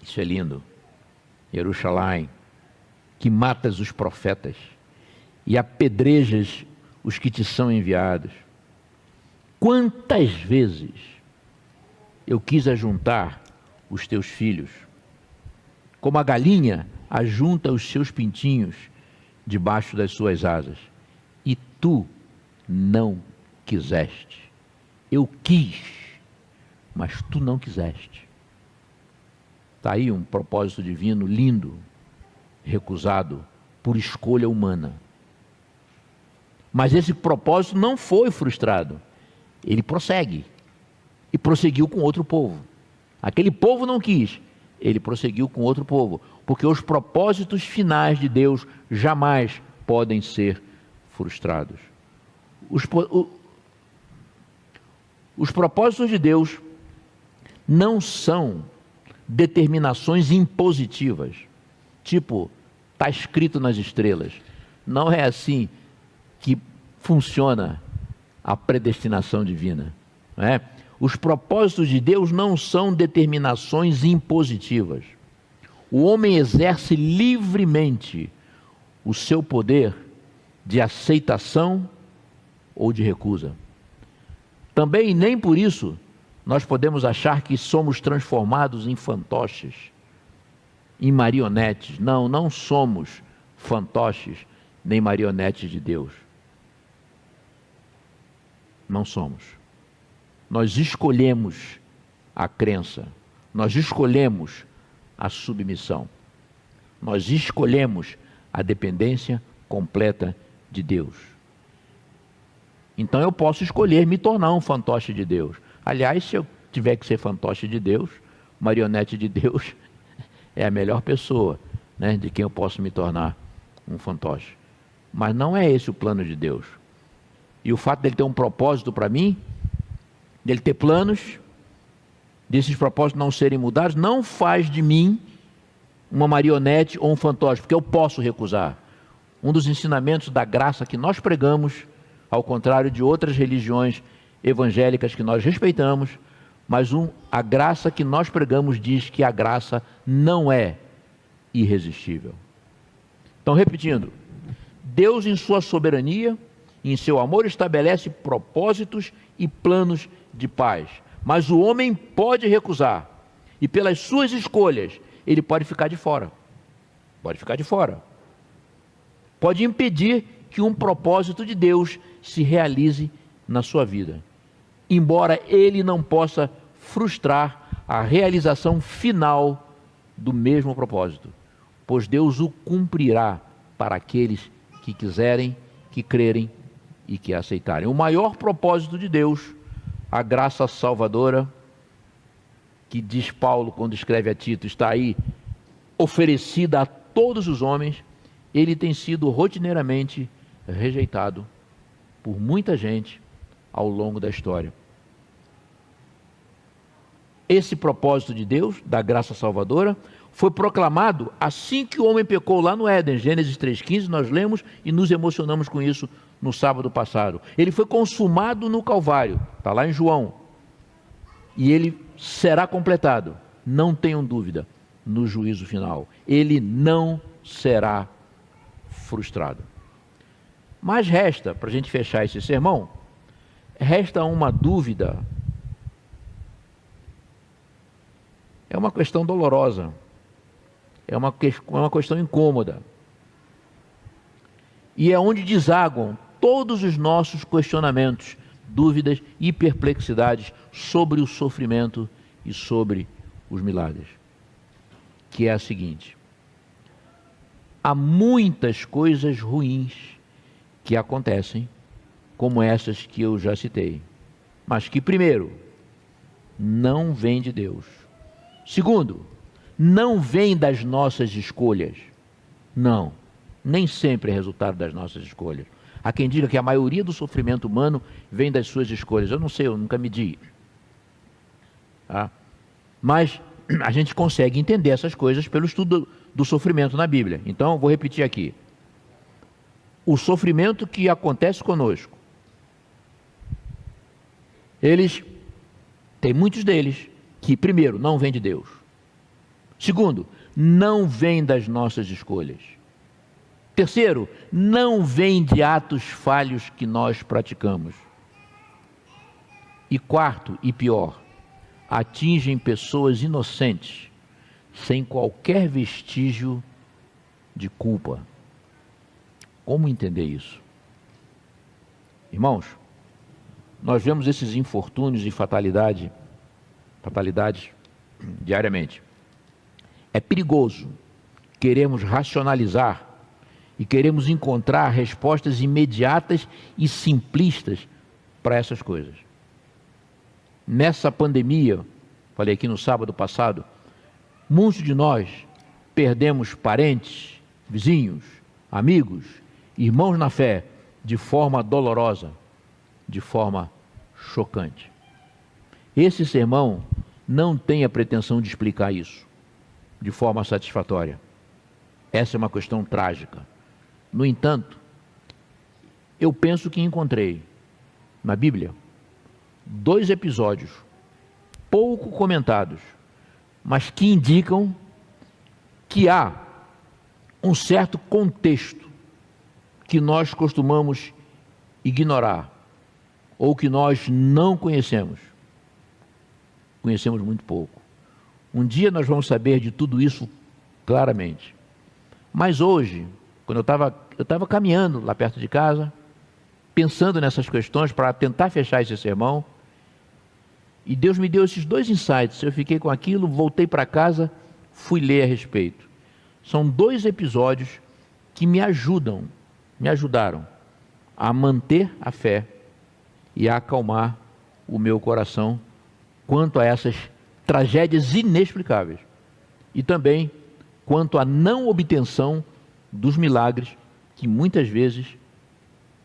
Isso é lindo. Jerusalém, que matas os profetas e apedrejas os que te são enviados. Quantas vezes eu quis ajuntar os teus filhos, como a galinha ajunta os seus pintinhos debaixo das suas asas, e tu não quiseste. Eu quis, mas tu não quiseste. Está aí um propósito divino lindo, recusado por escolha humana. Mas esse propósito não foi frustrado. Ele prossegue. E prosseguiu com outro povo. Aquele povo não quis. Ele prosseguiu com outro povo. Porque os propósitos finais de Deus jamais podem ser frustrados. Os propósitos de Deus não são determinações impositivas. Tipo, está escrito nas estrelas. Não é assim que funciona a predestinação divina, não é? Os propósitos de Deus não são determinações impositivas. O homem exerce livremente o seu poder de aceitação ou de recusa. Também nem por isso nós podemos achar que somos transformados em fantoches, em marionetes. Não, não somos fantoches nem marionetes de Deus. Não somos. Nós escolhemos a crença, nós escolhemos a submissão, nós escolhemos a dependência completa de Deus. Então eu posso escolher me tornar um fantoche de Deus. Aliás, se eu tiver que ser fantoche de Deus, marionete de Deus, é a melhor pessoa, né, de quem eu posso me tornar um fantoche. Mas não é esse o plano de Deus. E o fato dele ter um propósito para mim, dele ter planos, desses propósitos não serem mudados, não faz de mim uma marionete ou um fantoche, porque eu posso recusar. Um dos ensinamentos da graça que nós pregamos, ao contrário de outras religiões evangélicas que nós respeitamos, mas a graça que nós pregamos diz que a graça não é irresistível. Então, repetindo, Deus em sua soberania, em seu amor, estabelece propósitos e planos de paz. Mas o homem pode recusar. E pelas suas escolhas, ele pode ficar de fora. Pode ficar de fora. Pode impedir que um propósito de Deus se realize na sua vida. Embora ele não possa frustrar a realização final do mesmo propósito. Pois Deus o cumprirá para aqueles que quiserem, que crerem e que aceitarem. O maior propósito de Deus, a graça salvadora, que diz Paulo quando escreve a Tito, está aí oferecida a todos os homens, ele tem sido rotineiramente rejeitado por muita gente ao longo da história. Esse propósito de Deus, da graça salvadora, foi proclamado assim que o homem pecou lá no Éden. Gênesis 3,15, nós lemos e nos emocionamos com isso no sábado passado. Ele foi consumado no Calvário, está lá em João, e ele será completado, não tenham dúvida, no juízo final. Ele não será frustrado. Mas resta, para a gente fechar esse sermão, resta uma dúvida. É uma questão dolorosa, é uma questão incômoda, e é onde desaguam todos os nossos questionamentos, dúvidas e perplexidades sobre o sofrimento e sobre os milagres, que é a seguinte: há muitas coisas ruins que acontecem, como essas que eu já citei, mas que, primeiro, não vêm de Deus. Segundo, não vem das nossas escolhas. Não, nem sempre é resultado das nossas escolhas. Há quem diga que a maioria do sofrimento humano vem das suas escolhas. Eu não sei, eu nunca medi. Tá? Mas a gente consegue entender essas coisas pelo estudo do sofrimento na Bíblia. Então, vou repetir aqui. O sofrimento que acontece conosco, tem muitos deles que, primeiro, não vem de Deus. Segundo, não vem das nossas escolhas. Terceiro, não vem de atos falhos que nós praticamos. E quarto e pior, atingem pessoas inocentes, sem qualquer vestígio de culpa. Como entender isso? Irmãos, nós vemos esses infortúnios e fatalidades diariamente. É perigoso. Queremos racionalizar e queremos encontrar respostas imediatas e simplistas para essas coisas. Nessa pandemia, falei aqui no sábado passado, muitos de nós perdemos parentes, vizinhos, amigos, irmãos na fé, de forma dolorosa, de forma chocante. Esse sermão não tem a pretensão de explicar isso de forma satisfatória. Essa é uma questão trágica. No entanto, eu penso que encontrei na Bíblia 2 episódios pouco comentados, mas que indicam que há um certo contexto que nós costumamos ignorar ou que nós não conhecemos. Conhecemos muito pouco. Um dia nós vamos saber de tudo isso claramente. Mas hoje, quando eu estava caminhando lá perto de casa, pensando nessas questões para tentar fechar esse sermão, e Deus me deu esses 2 insights. Eu fiquei com aquilo, voltei para casa, fui ler a respeito. São 2 episódios que me ajudaram a manter a fé e a acalmar o meu coração quanto a essas tragédias inexplicáveis e também quanto à não obtenção dos milagres que muitas vezes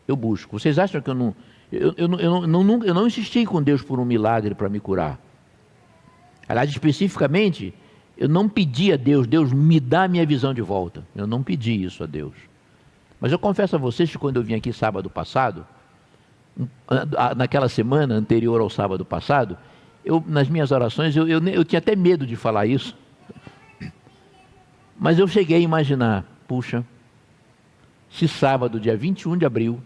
eu busco. Vocês acham que eu não insisti com Deus por um milagre para me curar? Aliás, especificamente, eu não pedi a Deus, Deus me dá a minha visão de volta. Eu não pedi isso a Deus. Mas eu confesso a vocês que quando eu vim aqui sábado passado, naquela semana anterior ao sábado passado, nas minhas orações, eu tinha até medo de falar isso, mas eu cheguei a imaginar, puxa, se sábado, dia 21 de abril,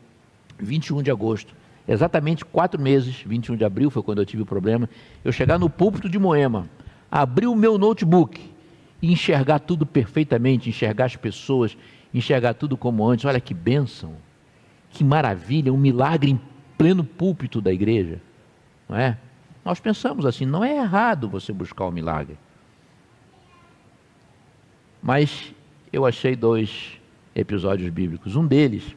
21 de agosto, exatamente 4 meses, 21 de abril foi quando eu tive o problema, eu chegar no púlpito de Moema, abrir o meu notebook e enxergar tudo perfeitamente, enxergar as pessoas, enxergar tudo como antes. Olha que bênção, que maravilha, um milagre em pleno púlpito da igreja, não é? Nós pensamos assim, não é errado você buscar o milagre. Mas eu achei 2 episódios bíblicos. Um deles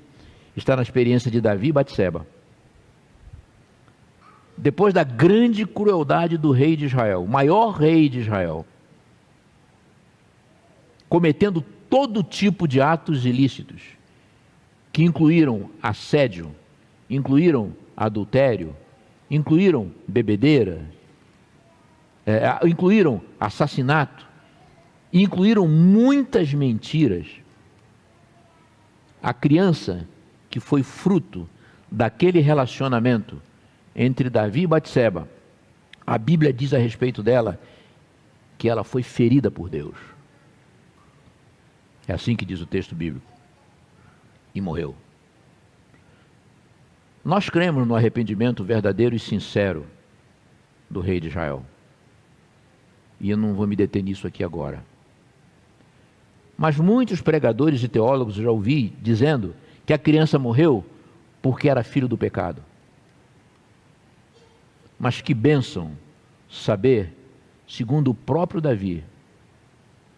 está na experiência de Davi e Batseba. Depois da grande crueldade do rei de Israel, o maior rei de Israel, cometendo todo tipo de atos ilícitos, que incluíram assédio, incluíram adultério, incluíram bebedeira, incluíram assassinato, incluíram muitas mentiras. A criança que foi fruto daquele relacionamento entre Davi e Batseba, a Bíblia diz a respeito dela que ela foi ferida por Deus. É assim que diz o texto bíblico. E morreu. Nós cremos no arrependimento verdadeiro e sincero do rei de Israel. E eu não vou me deter nisso aqui agora. Mas muitos pregadores e teólogos eu já ouvi dizendo que a criança morreu porque era filho do pecado. Mas que bênção saber, segundo o próprio Davi,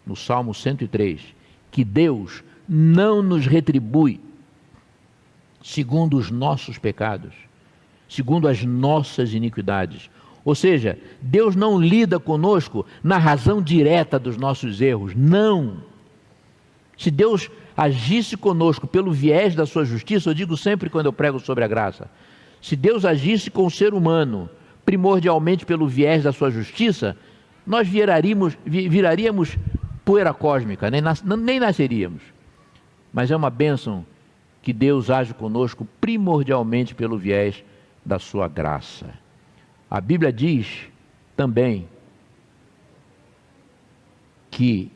no Salmo 103, que Deus não nos retribui segundo os nossos pecados, segundo as nossas iniquidades. Ou seja, Deus não lida conosco na razão direta dos nossos erros, não. Se Deus agisse conosco pelo viés da sua justiça, eu digo sempre quando eu prego sobre a graça, se Deus agisse com o ser humano primordialmente pelo viés da sua justiça, nós viraríamos poeira cósmica, nem nasceríamos. Mas é uma bênção que Deus age conosco primordialmente pelo viés da sua graça. A Bíblia diz também que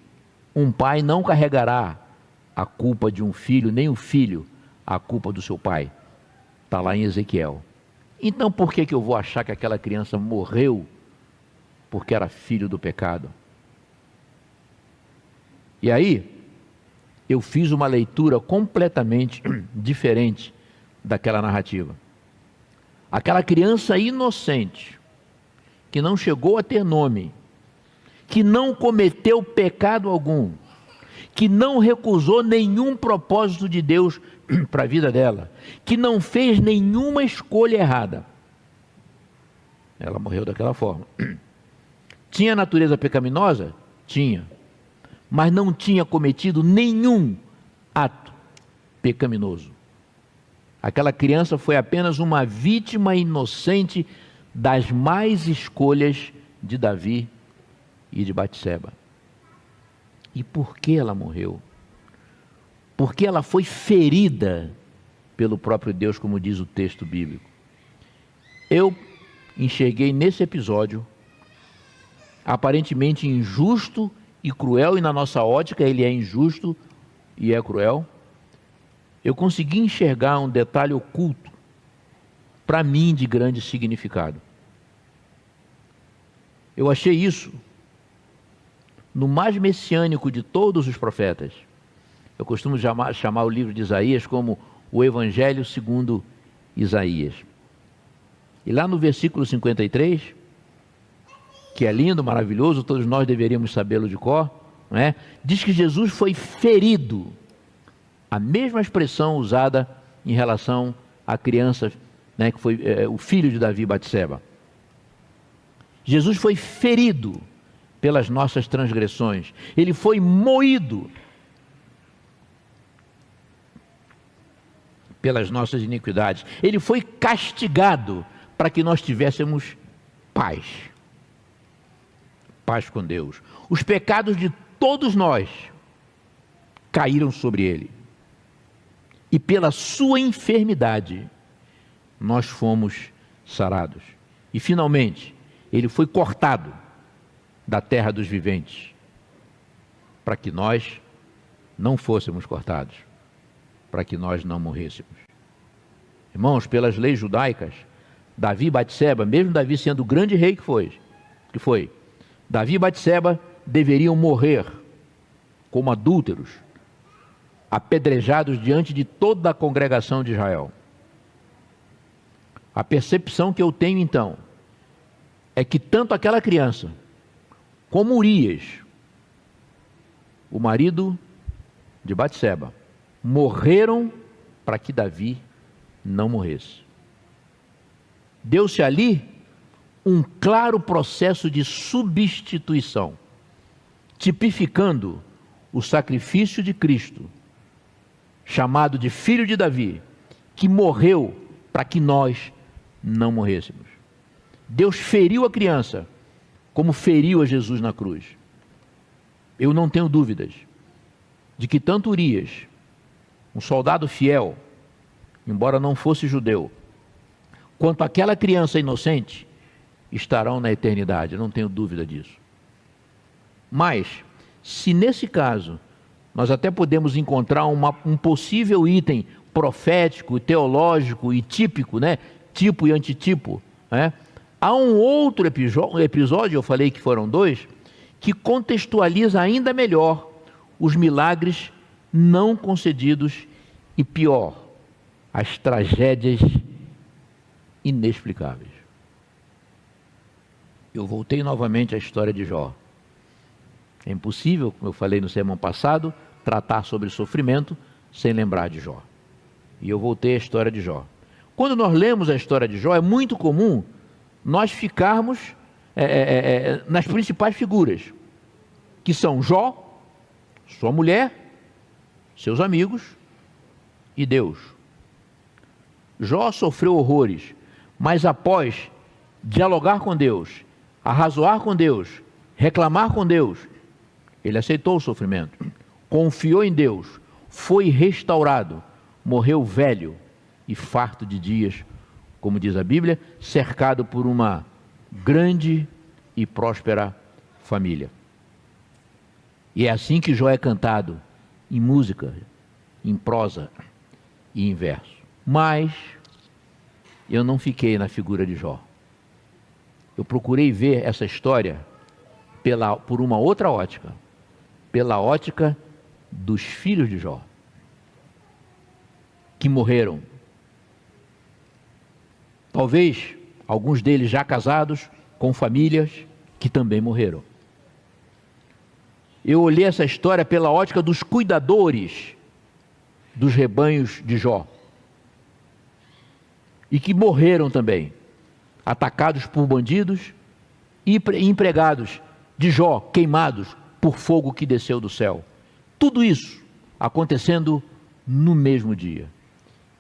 um pai não carregará a culpa de um filho, nem o filho a culpa do seu pai. Está lá em Ezequiel. Então por que eu vou achar que aquela criança morreu porque era filho do pecado. E aí, eu fiz uma leitura completamente diferente daquela narrativa. Aquela criança inocente, que não chegou a ter nome, que não cometeu pecado algum, que não recusou nenhum propósito de Deus para a vida dela, que não fez nenhuma escolha errada. Ela morreu daquela forma. Tinha natureza pecaminosa? Tinha. Mas não tinha cometido nenhum ato pecaminoso. Aquela criança foi apenas uma vítima inocente das más escolhas de Davi e de Batseba. E por que ela morreu? Porque ela foi ferida pelo próprio Deus, como diz o texto bíblico. Eu enxerguei nesse episódio, aparentemente injusto e cruel, e na nossa ótica ele é injusto e é cruel. Eu consegui enxergar um detalhe oculto, para mim de grande significado. Eu achei isso no mais messiânico de todos os profetas. Eu costumo chamar o livro de Isaías como o Evangelho segundo Isaías. E lá no versículo 53, que é lindo, maravilhoso, todos nós deveríamos sabê-lo de cor, não é? Diz que Jesus foi ferido. A mesma expressão usada em relação à criança, né, que foi o filho de Davi e Batseba. Jesus foi ferido pelas nossas transgressões. Ele foi moído pelas nossas iniquidades. Ele foi castigado para que nós tivéssemos paz. Paz com Deus. Os pecados de todos nós caíram sobre ele. E pela sua enfermidade, nós fomos sarados. E finalmente, ele foi cortado da terra dos viventes, para que nós não fôssemos cortados, para que nós não morrêssemos. Irmãos, pelas leis judaicas, Davi e Batseba, mesmo Davi sendo o grande rei que foi, Davi e Batseba deveriam morrer como adúlteros, apedrejados diante de toda a congregação de Israel. A percepção que eu tenho então é que tanto aquela criança como Urias, o marido de Batseba, morreram para que Davi não morresse. Deu-se ali um claro processo de substituição, tipificando o sacrifício de Cristo, chamado de Filho de Davi, que morreu para que nós não morrêssemos. Deus feriu a criança, como feriu a Jesus na cruz. Eu não tenho dúvidas de que tanto Urias, um soldado fiel, embora não fosse judeu, quanto aquela criança inocente, estarão na eternidade, eu não tenho dúvida disso. Mas, se nesse caso, nós até podemos encontrar um possível item profético, teológico e típico, né? Tipo e antitipo, né? Há um outro episódio, eu falei que foram dois, que contextualiza ainda melhor os milagres não concedidos e, pior, as tragédias inexplicáveis. Eu voltei novamente à história de Jó. É impossível, como eu falei no sermão passado, tratar sobre sofrimento sem lembrar de Jó. E eu voltei à história de Jó. Quando nós lemos a história de Jó, é muito comum nós ficarmos nas principais figuras, que são Jó, sua mulher, seus amigos e Deus. Jó sofreu horrores, mas após dialogar com Deus, arrazoar com Deus, reclamar com Deus, ele aceitou o sofrimento, confiou em Deus, foi restaurado, morreu velho e farto de dias, como diz a Bíblia, cercado por uma grande e próspera família. E é assim que Jó é cantado, em música, em prosa e em verso. Mas eu não fiquei na figura de Jó. eu procurei ver essa história por uma outra ótica, pela ótica dos filhos de Jó, que morreram. Talvez alguns deles já casados, com famílias, que também morreram. Eu olhei essa história pela ótica dos cuidadores dos rebanhos de Jó, e que morreram também, atacados por bandidos, e empregados de Jó queimados por fogo que desceu do céu. Tudo isso acontecendo no mesmo dia.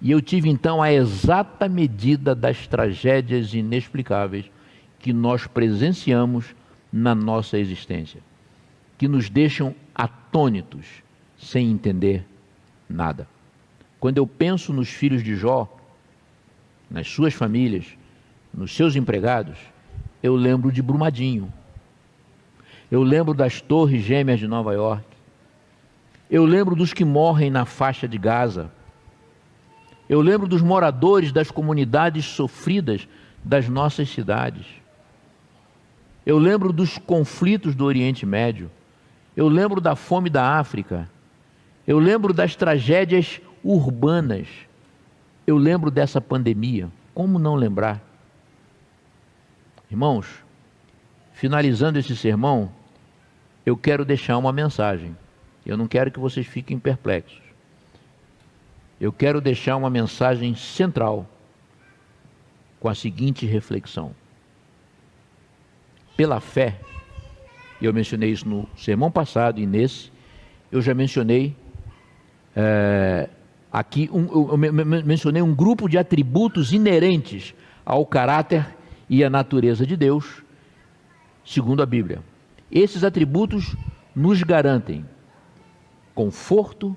E eu tive então a exata medida das tragédias inexplicáveis que nós presenciamos na nossa existência, que nos deixam atônitos, sem entender nada. Quando eu penso nos filhos de Jó, nas suas famílias, nos seus empregados, eu lembro de Brumadinho, eu lembro das Torres Gêmeas de Nova York, eu lembro dos que morrem na faixa de Gaza, eu lembro dos moradores das comunidades sofridas das nossas cidades, eu lembro dos conflitos do Oriente Médio, eu lembro da fome da África, eu lembro das tragédias urbanas, eu lembro dessa pandemia. Como não lembrar? Irmãos, finalizando esse sermão, eu quero deixar uma mensagem. Eu não quero que vocês fiquem perplexos. Eu quero deixar uma mensagem central com a seguinte reflexão. Pela fé, eu mencionei isso no sermão passado e nesse, eu já mencionei aqui, eu mencionei um grupo de atributos inerentes ao caráter e à natureza de Deus, segundo a Bíblia. Esses atributos nos garantem conforto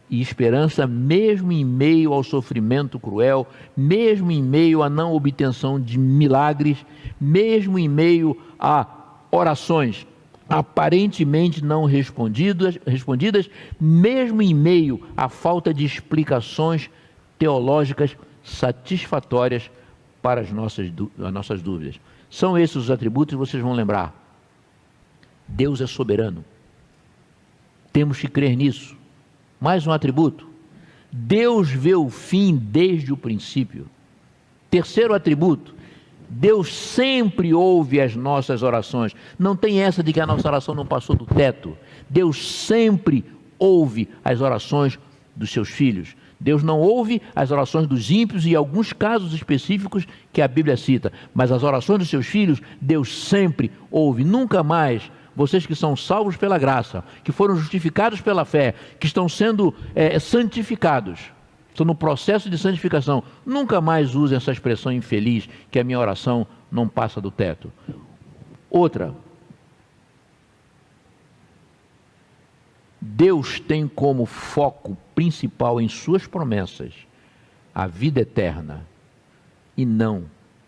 e esperança, mesmo em meio ao sofrimento cruel, mesmo em meio à não obtenção de milagres, mesmo em meio a orações aparentemente não respondidas, mesmo em meio à falta de explicações teológicas satisfatórias para as nossas dúvidas. São esses os atributos, e vocês vão lembrar. Deus é soberano. Temos que crer nisso. Mais um atributo. Deus vê o fim desde o princípio. Terceiro atributo. Deus sempre ouve as nossas orações. Não tem essa de que a nossa oração não passou do teto. Deus sempre ouve as orações dos seus filhos. Deus não ouve as orações dos ímpios e alguns casos específicos que a Bíblia cita, mas as orações dos seus filhos, Deus sempre ouve. Nunca mais, vocês que são salvos pela graça, que foram justificados pela fé, que estão sendo santificados, estão no processo de santificação, nunca mais usem essa expressão infeliz, que a minha oração não passa do teto. Outra, Deus tem como foco principal em suas promessas a vida eterna e não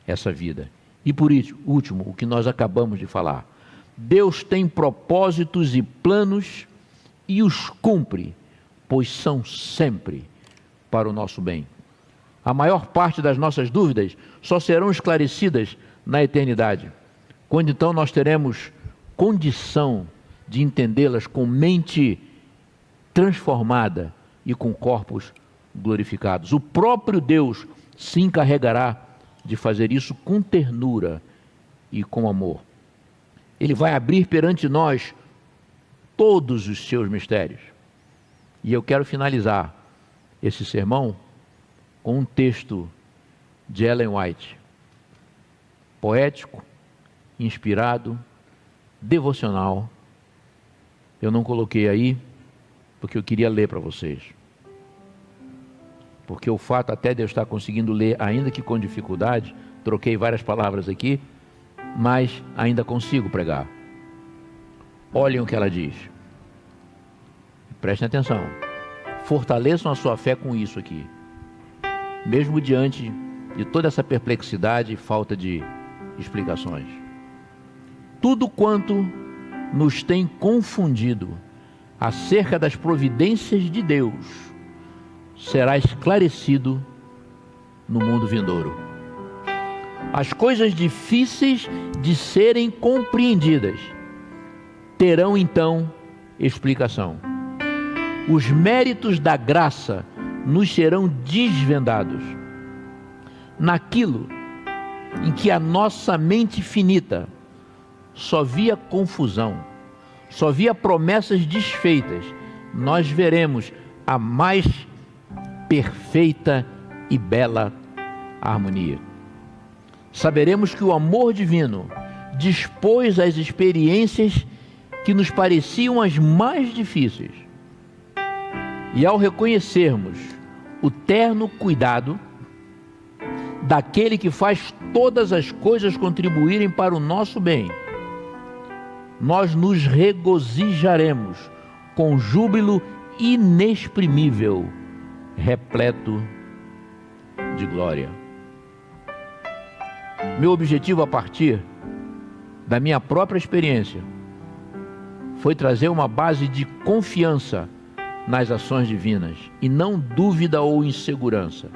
essa vida. E por último, o que nós acabamos de falar, Deus tem propósitos e planos e os cumpre, pois são sempre para o nosso bem. A maior parte das nossas dúvidas só serão esclarecidas na eternidade, quando então nós teremos condição de entendê-las com mente transformada e com corpos glorificados. O próprio Deus se encarregará de fazer isso com ternura e com amor. Ele vai abrir perante nós todos os seus mistérios. E eu quero finalizar esse sermão com um texto de Ellen White, poético, inspirado, devocional. Eu não coloquei aí porque eu queria ler para vocês, porque o fato até de eu estar conseguindo ler, ainda que com dificuldade, troquei várias palavras aqui, mas ainda consigo pregar. Olhem o que ela diz, prestem atenção, fortaleçam a sua fé com isso aqui, mesmo diante de toda essa perplexidade e falta de explicações. Tudo quanto nos tem confundido acerca das providências de Deus será esclarecido no mundo vindouro. As coisas difíceis de serem compreendidas terão então explicação. Os méritos da graça nos serão desvendados. Naquilo em que a nossa mente finita só via confusão, só via promessas desfeitas, nós veremos a mais perfeita e bela harmonia. Saberemos que o amor divino dispôs as experiências que nos pareciam as mais difíceis. E ao reconhecermos o terno cuidado daquele que faz todas as coisas contribuírem para o nosso bem, nós nos regozijaremos com júbilo inexprimível, repleto de glória. Meu objetivo a partir da minha própria experiência foi trazer uma base de confiança nas ações divinas e não dúvida ou insegurança.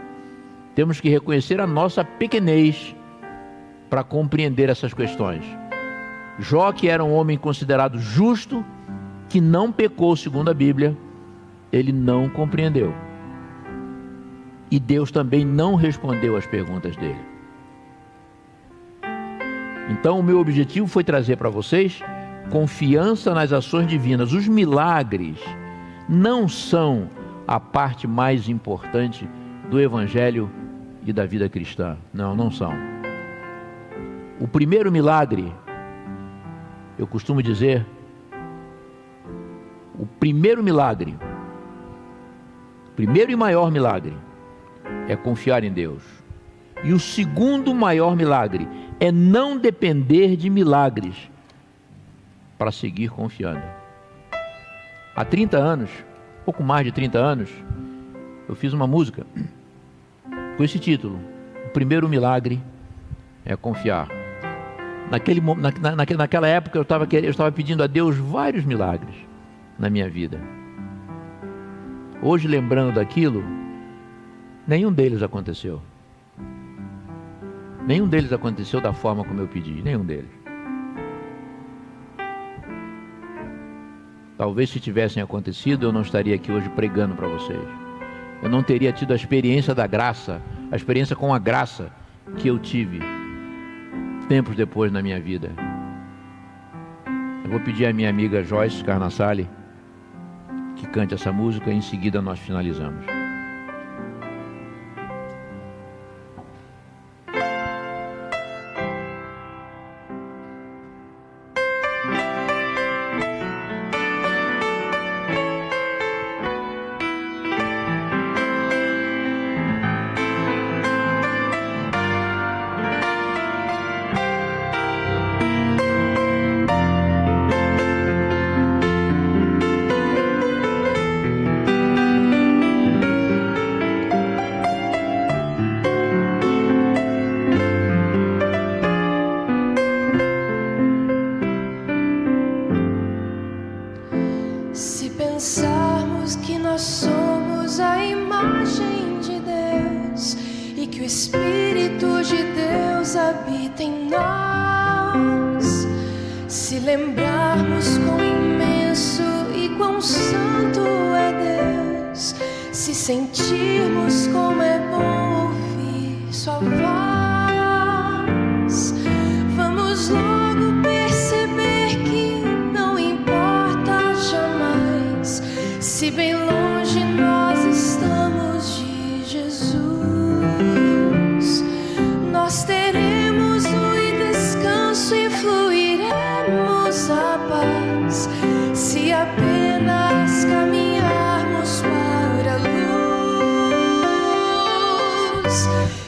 Temos que reconhecer a nossa pequenez para compreender essas questões. Jó, que era um homem considerado justo, que não pecou segundo a Bíblia, ele não compreendeu. E Deus também não respondeu às perguntas dele. Então o meu objetivo foi trazer para vocês confiança nas ações divinas. Os milagres não são a parte mais importante do Evangelho e da vida cristã. Não, não são. O primeiro milagre, eu costumo dizer, o primeiro milagre, o primeiro e maior milagre é confiar em Deus. E o segundo maior milagre é não depender de milagres para seguir confiando. Há 30 anos, pouco mais de 30 anos, eu fiz uma música com esse título: o primeiro milagre é confiar. Naquela época eu estava pedindo a Deus vários milagres na minha vida. Hoje, lembrando daquilo, nenhum deles aconteceu. Nenhum deles aconteceu da forma como eu pedi, nenhum deles. Talvez se tivessem acontecido, eu não estaria aqui hoje pregando para vocês. Eu não teria tido a experiência da graça, a experiência com a graça que eu tive tempos depois na minha vida. Eu vou pedir à minha amiga Joyce Carnassali que cante essa música e em seguida nós finalizamos.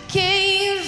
Quem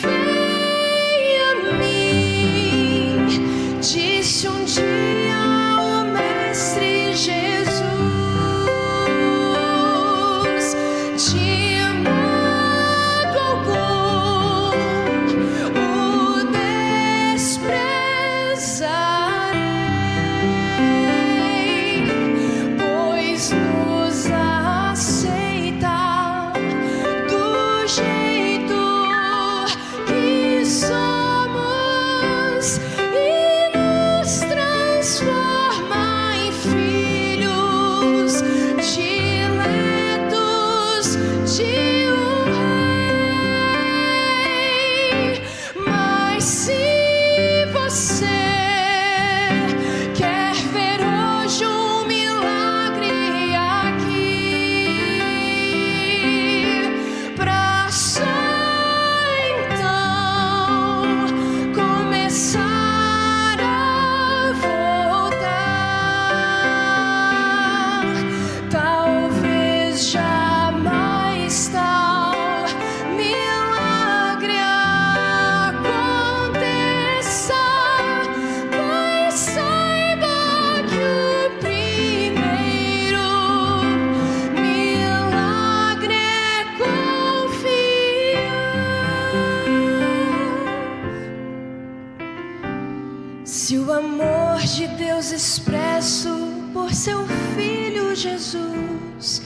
Se o amor de Deus expresso por seu Filho Jesus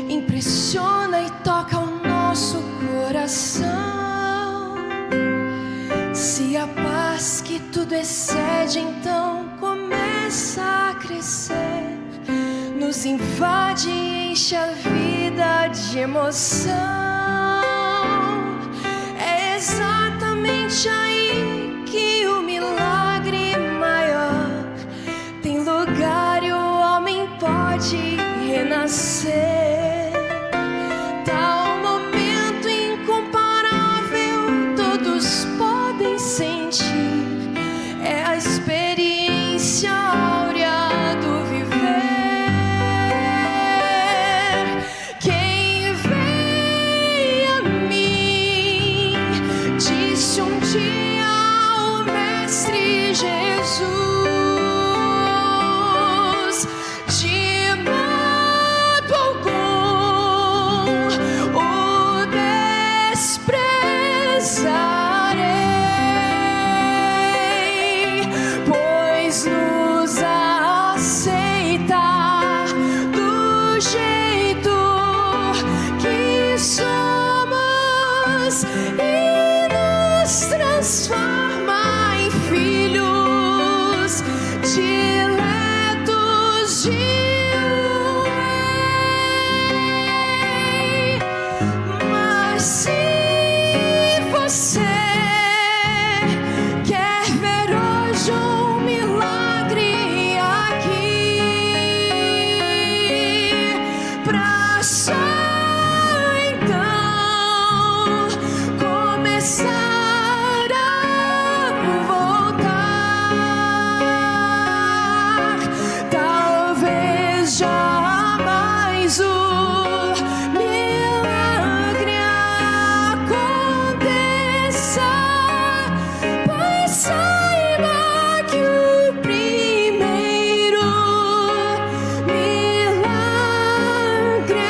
impressiona e toca o nosso coração, se a paz que tudo excede então começa a crescer, nos invade e enche a vida de emoção, é exatamente aí que o milagre maior tem lugar e o homem pode renascer. Tal momento incomparável todos podem sentir, é a experiência áurea do viver. Quem veio a mim, disse um dia o Mestre Jesus, de modo algum o desprezarei, pois nos aceita do jeito que somos e nos transforma em filhos diletos de um rei. Mas se você quer ver hoje um milagre aqui, pra só então começar a voltar, talvez jamais o milagre aconteça, pois saiba que o primeiro milagre é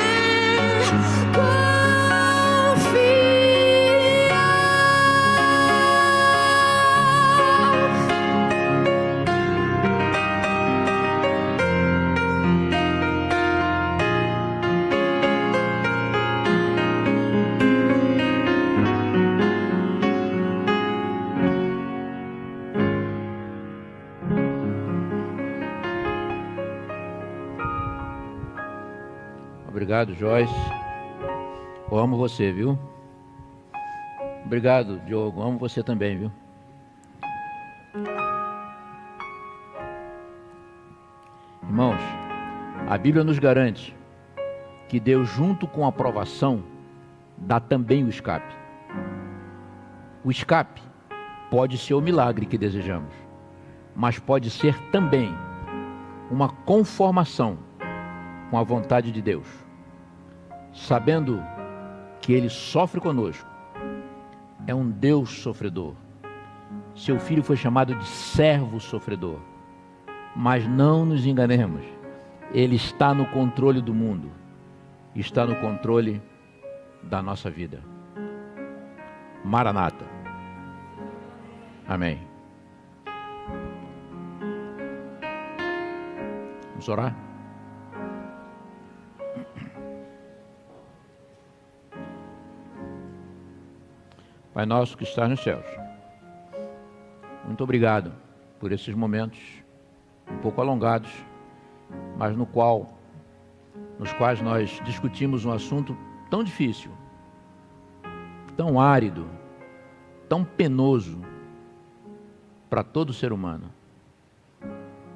Obrigado, Joyce. Eu amo você, viu? Obrigado, Diogo. Amo você também, viu? Irmãos, a Bíblia nos garante que Deus, junto com a aprovação, dá também o escape. O escape pode ser o milagre que desejamos, mas pode ser também uma conformação com a vontade de Deus, sabendo que Ele sofre conosco. É um Deus sofredor. Seu Filho foi chamado de servo sofredor. Mas não nos enganemos, Ele está no controle do mundo, está no controle da nossa vida. Maranata. Amém. Vamos orar? Pai nosso que estás nos céus, muito obrigado por esses momentos um pouco alongados, mas nos quais nós discutimos um assunto tão difícil, tão árido, tão penoso para todo ser humano,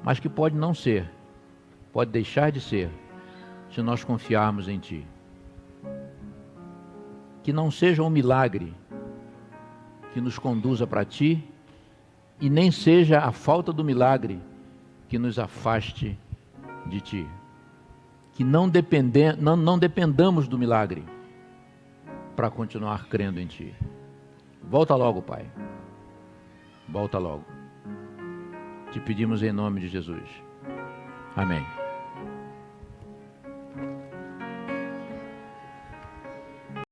mas que pode não ser, pode deixar de ser, se nós confiarmos em Ti. Que não seja um milagre que nos conduza para Ti, e nem seja a falta do milagre que nos afaste de Ti. Que não dependamos do milagre para continuar crendo em Ti. Volta logo, Pai. Volta logo. Te pedimos em nome de Jesus. Amém.